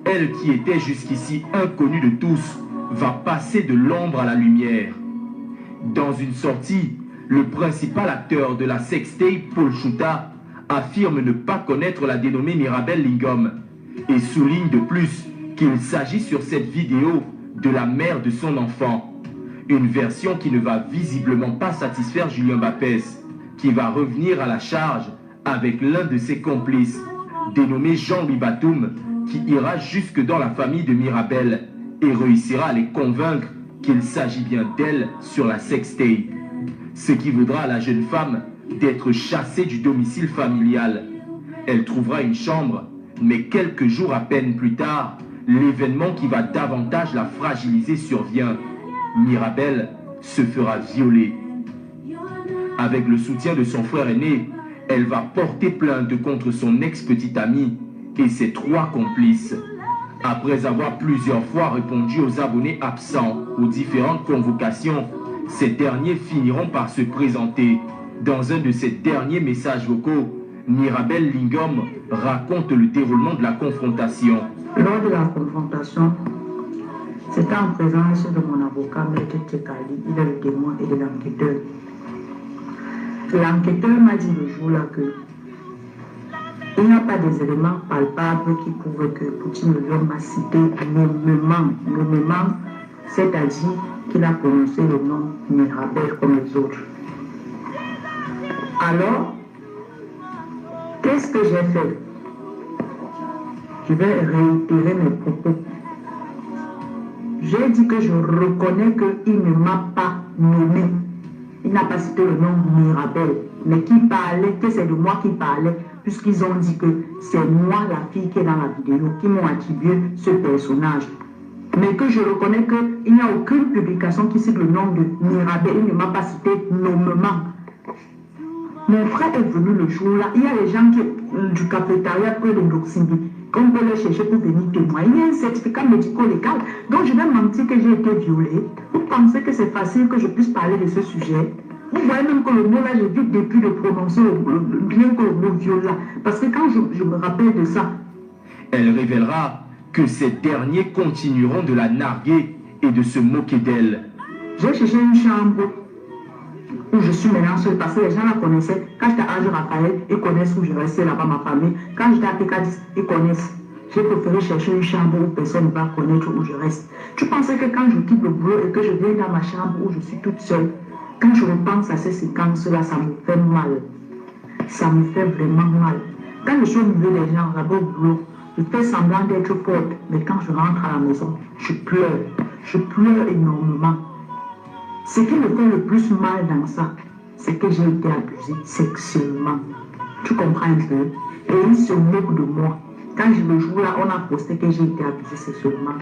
Elle qui était jusqu'ici inconnue de tous va passer de l'ombre à la lumière. Dans une sortie, le principal acteur de la sextape, Paul Chouta, affirme ne pas connaître la dénommée Mirabel Lingom et souligne de plus qu'il s'agit sur cette vidéo de la mère de son enfant. Une version qui ne va visiblement pas satisfaire Julien Bapès, qui va revenir à la charge avec l'un de ses complices, dénommé Jean-Louis Batoum, qui ira jusque dans la famille de Mirabel et réussira à les convaincre qu'il s'agit bien d'elle sur la sextape. Ce qui vaudra à la jeune femme d'être chassée du domicile familial. Elle trouvera une chambre, mais quelques jours à peine plus tard, l'événement qui va davantage la fragiliser survient. Mirabel se fera violer. Avec le soutien de son frère aîné, elle va porter plainte contre son ex-petite amie et ses 3 complices. Après avoir plusieurs fois répondu aux abonnés absents aux différentes convocations, ces derniers finiront par se présenter. Dans un de ces derniers messages vocaux, Mirabel Lingom raconte le déroulement de la confrontation. Lors de la confrontation, c'était en présence de mon avocat, Maître Tchekali, il est le témoin et de l'enquêteur. L'enquêteur m'a dit le jour-là que il n'y a pas des éléments palpables qui prouvent que Poutine m'a cité nommément, c'est-à-dire qu'il a prononcé le nom Mirabel comme les autres. Alors, qu'est-ce que j'ai fait? Je vais réitérer mes propos. J'ai dit que je reconnais qu'il ne m'a pas nommé. Il n'a pas cité le nom Mirabel, mais qui parlait, que c'est de moi qui parlait, puisqu'ils ont dit que c'est moi la fille qui est dans la vidéo, qui m'ont attribué ce personnage. Mais que je reconnais qu'il n'y a aucune publication qui cite le nom de Mirabel, il ne m'a pas cité nommément. Mon frère est venu le jour-là, il y a les gens du cafétéria près de Noximbi, qu'on peut les chercher pour venir témoigner. Il y a un certificat médico-légal, donc je vais mentir que j'ai été violée. Vous pensez que c'est facile que je puisse parler de ce sujet? Vous voyez même que le mot là, j'évite depuis de prononcer bien que le mot viol là, parce que quand je me rappelle de ça. Elle révélera que ces derniers continueront de la narguer et de se moquer d'elle. J'ai cherché une chambre où je suis maintenant seule, parce que les gens la connaissaient. Quand j'étais à Ange Raphaël, ils connaissent où je restais là-bas, ma famille. Quand j'étais à PK10, ils connaissent. J'ai préféré chercher une chambre où personne ne va connaître où je reste. Tu pensais que quand je quitte le boulot et que je viens dans ma chambre où je suis toute seule, quand je repense à ces séquences-là, ça me fait mal. Ça me fait vraiment mal. Quand je suis au milieu des gens, là-bas au boulot, je fais semblant d'être forte, mais quand je rentre à la maison, je pleure. Je pleure énormément. Ce qui me fait le plus mal dans ça, c'est que j'ai été abusée sexuellement. Tu comprends un peu? Et ils se moquent de moi. Quand le jour-là, on a posté que j'ai été abusée sexuellement,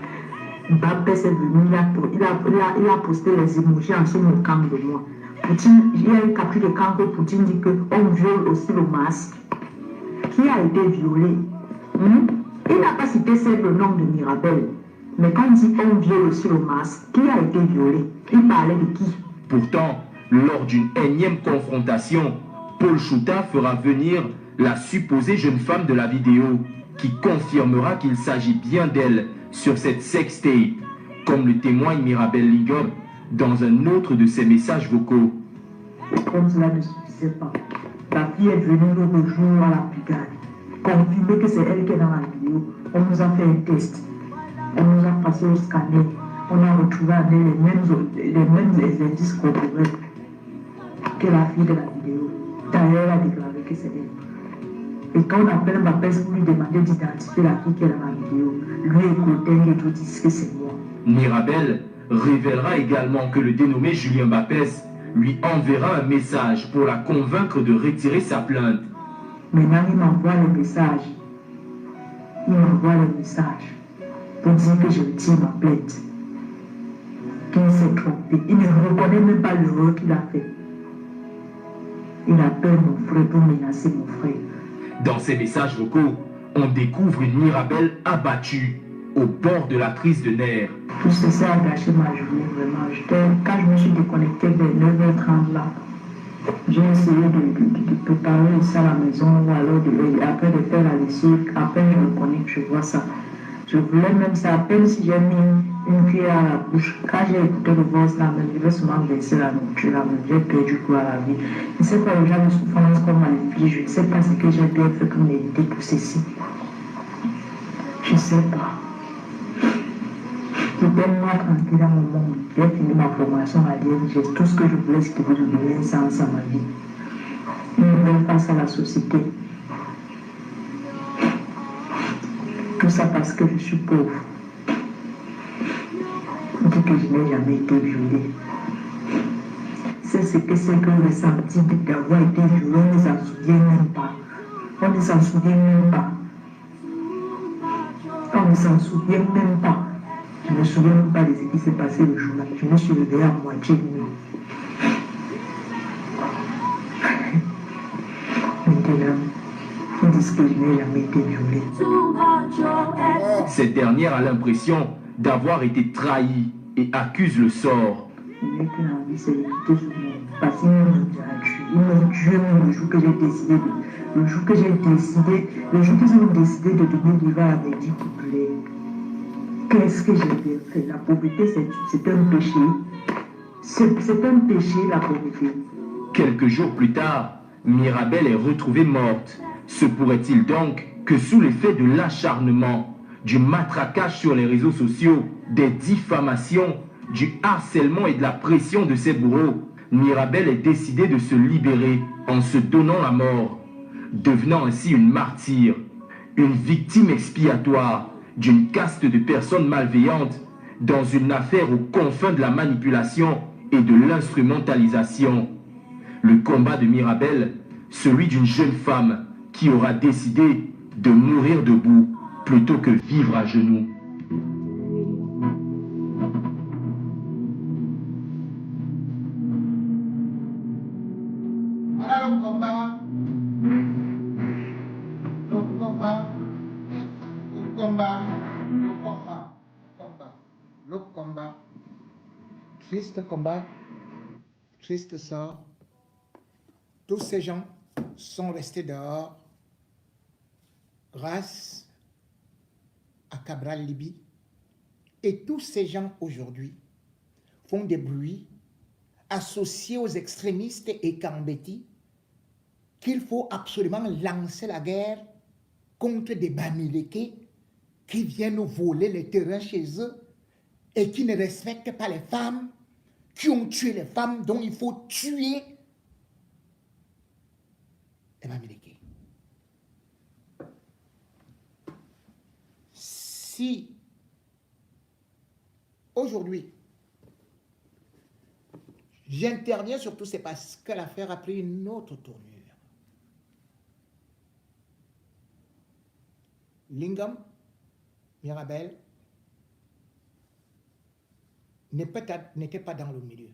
Bapès est venu, il a posté les émojis en se moquant de moi. Poutine, il y a un capri de camp que Poutine dit qu'on viole aussi le masque. Qui a été violé? Il n'a pas cité le nom de Mirabel. Mais quand il dit on viole aussi le masque, qui a été violé? Il parlait de qui? Pourtant, lors d'une énième confrontation, Paul Chouta fera venir la supposée jeune femme de la vidéo, qui confirmera qu'il s'agit bien d'elle sur cette sextape, comme le témoigne Mirabel Lingom dans un autre de ses messages vocaux. Comme cela ne suffisait pas, la fille est venue le jour à la brigade, confirmer que c'est elle qui est dans la vidéo. On nous a fait un test, on nous a passé au scanner, on a retrouvé les mêmes indices corporels que la fille de la vidéo. D'ailleurs, elle a déclaré que c'est elle. Et quand on appelle Mbappé pour lui demander d'identifier la fille qui est dans la vidéo, lui et Clotaire et tout disent que c'est moi. Mirabel révélera également que le dénommé Julien Bapès lui enverra un message pour la convaincre de retirer sa plainte. Maintenant, il m'envoie le message. Il m'envoie le message pour dire que je retire ma plainte. Qu'il s'est trompé. Il ne reconnaît même pas l'erreur qu'il a fait. Il appelle mon frère pour menacer mon frère. Dans ces messages vocaux, on découvre une Mirabel abattue, au bord de la crise de nerfs. Tout ceci a gâché ma journée, vraiment. Quand je me suis déconnecté vers 9h30 là, j'ai essayé de préparer ça à la maison ou alors après de faire la lessive. Après, je me connecte, je vois ça. Je voulais même ça, à peine si j'ai mis une cuillère à la bouche. Quand j'ai écouté le voice là, je vais souvent baisser la nourriture là, j'ai perdu goût à la vie. Je ne sais pas le genre de souffrance qu'on m'inflige, je ne sais pas ce que j'ai bien fait pour mériter tout ceci. Je ne sais pas. J'étais moi tranquille dans mon monde. J'ai fini ma formation à l'ING. Tout ce que je voulais, c'était de donner un sens à ma vie. Une nouvelle face à la société. Tout ça parce que je suis pauvre. On dit que je n'ai jamais été violée. C'est ce que c'est que le senti d'avoir été violée, on ne s'en souvient même pas. On ne s'en souvient même pas. On ne s'en souvient même pas. Je ne me souviens même pas de ce qui s'est passé le jour-là. Je me suis réveillée à moitié nuit. Maintenant, ils disent que je n'ai jamais été violée. Cette dernière a l'impression d'avoir été trahie et accuse le sort. Je n'ai qu'une envie, c'est de quitter ce monde. Parce qu'ils m'ont tué le jour que j'ai décidé le jour qu'ils ont décidé de donner l'hiver à mes 10 couplets. Qu'est-ce que j'ai bien fait? La pauvreté, c'est un péché. C'est un péché, la pauvreté. Quelques jours plus tard, Mirabel est retrouvée morte. Se pourrait-il donc que sous l'effet de l'acharnement, du matraquage sur les réseaux sociaux, des diffamations, du harcèlement et de la pression de ses bourreaux, Mirabel ait décidé de se libérer en se donnant la mort, devenant ainsi une martyre, une victime expiatoire d'une caste de personnes malveillantes dans une affaire aux confins de la manipulation et de l'instrumentalisation. Le combat de Mirabel, celui d'une jeune femme qui aura décidé de mourir debout plutôt que vivre à genoux. Voilà le combat. Le combat. Triste combat. Triste sort. Tous ces gens sont restés dehors grâce à Cabral Libye. Et tous ces gens aujourd'hui font des bruits associés aux extrémistes et Kambeti qu'il faut absolument lancer la guerre contre des Bamileke qui viennent voler les terrains chez eux et qui ne respectent pas les femmes, qui ont tué les femmes, dont il faut tuer les Bamileke. Si aujourd'hui j'interviens sur tout, c'est parce que l'affaire a pris une autre tournure. Lingom, Mirabel, n'était pas dans le milieu.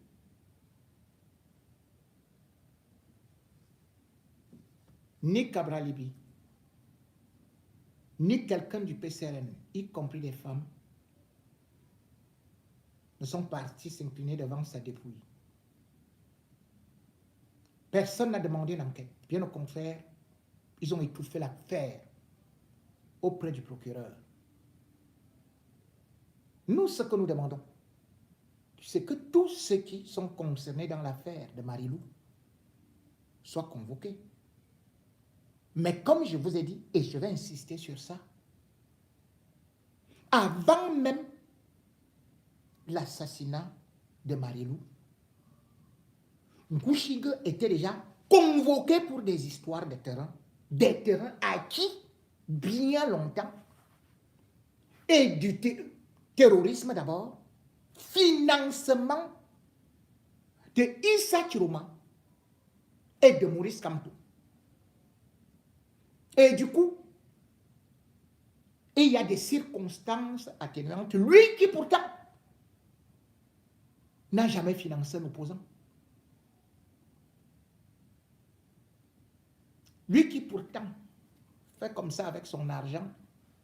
Ni Cabral Libye, ni quelqu'un du PCRN, y compris les femmes, ne sont partis s'incliner devant sa dépouille. Personne n'a demandé une enquête. Bien au contraire, ils ont étouffé l'affaire auprès du procureur. Nous, ce que nous demandons, c'est que tous ceux qui sont concernés dans l'affaire de Marilou soient convoqués. Mais comme je vous ai dit, et je vais insister sur ça, avant même l'assassinat de Marilou, Ngouchigue était déjà convoqué pour des histoires de terrain des terrains acquis bien longtemps et du terrorisme d'abord, financement de Issa Chiroma et de Maurice Kamto. Et du coup, il y a des circonstances atténuantes. Lui qui pourtant n'a jamais financé un opposant. Lui qui pourtant fait comme ça avec son argent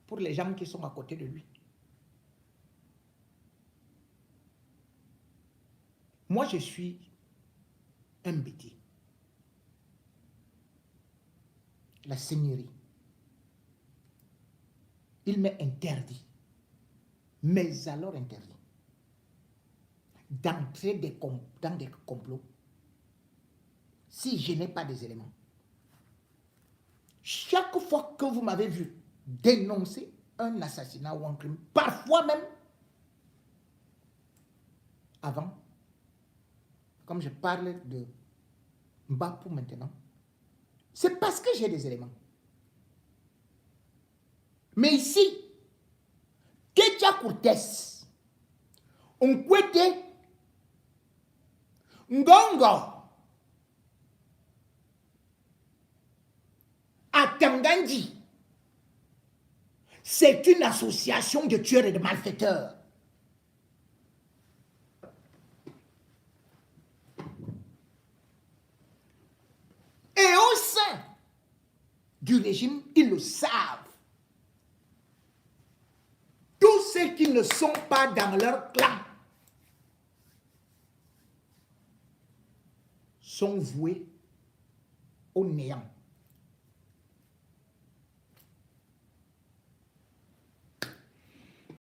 pour les gens qui sont à côté de lui. Moi, je suis un bêtis. La seigneurie. Il m'est interdit, mais alors interdit, d'entrer dans des complots si je n'ai pas des éléments. Chaque fois que vous m'avez vu dénoncer un assassinat ou un crime, parfois même avant, comme je parle de Mbapou maintenant, c'est parce que j'ai des éléments. Mais ici, Ketia Cortés, Nkwete, Ngongo, Atangandi, c'est une association de tueurs et de malfaiteurs. Et au sein du régime, ils le savent. Tous ceux qui ne sont pas dans leur clan sont voués au néant.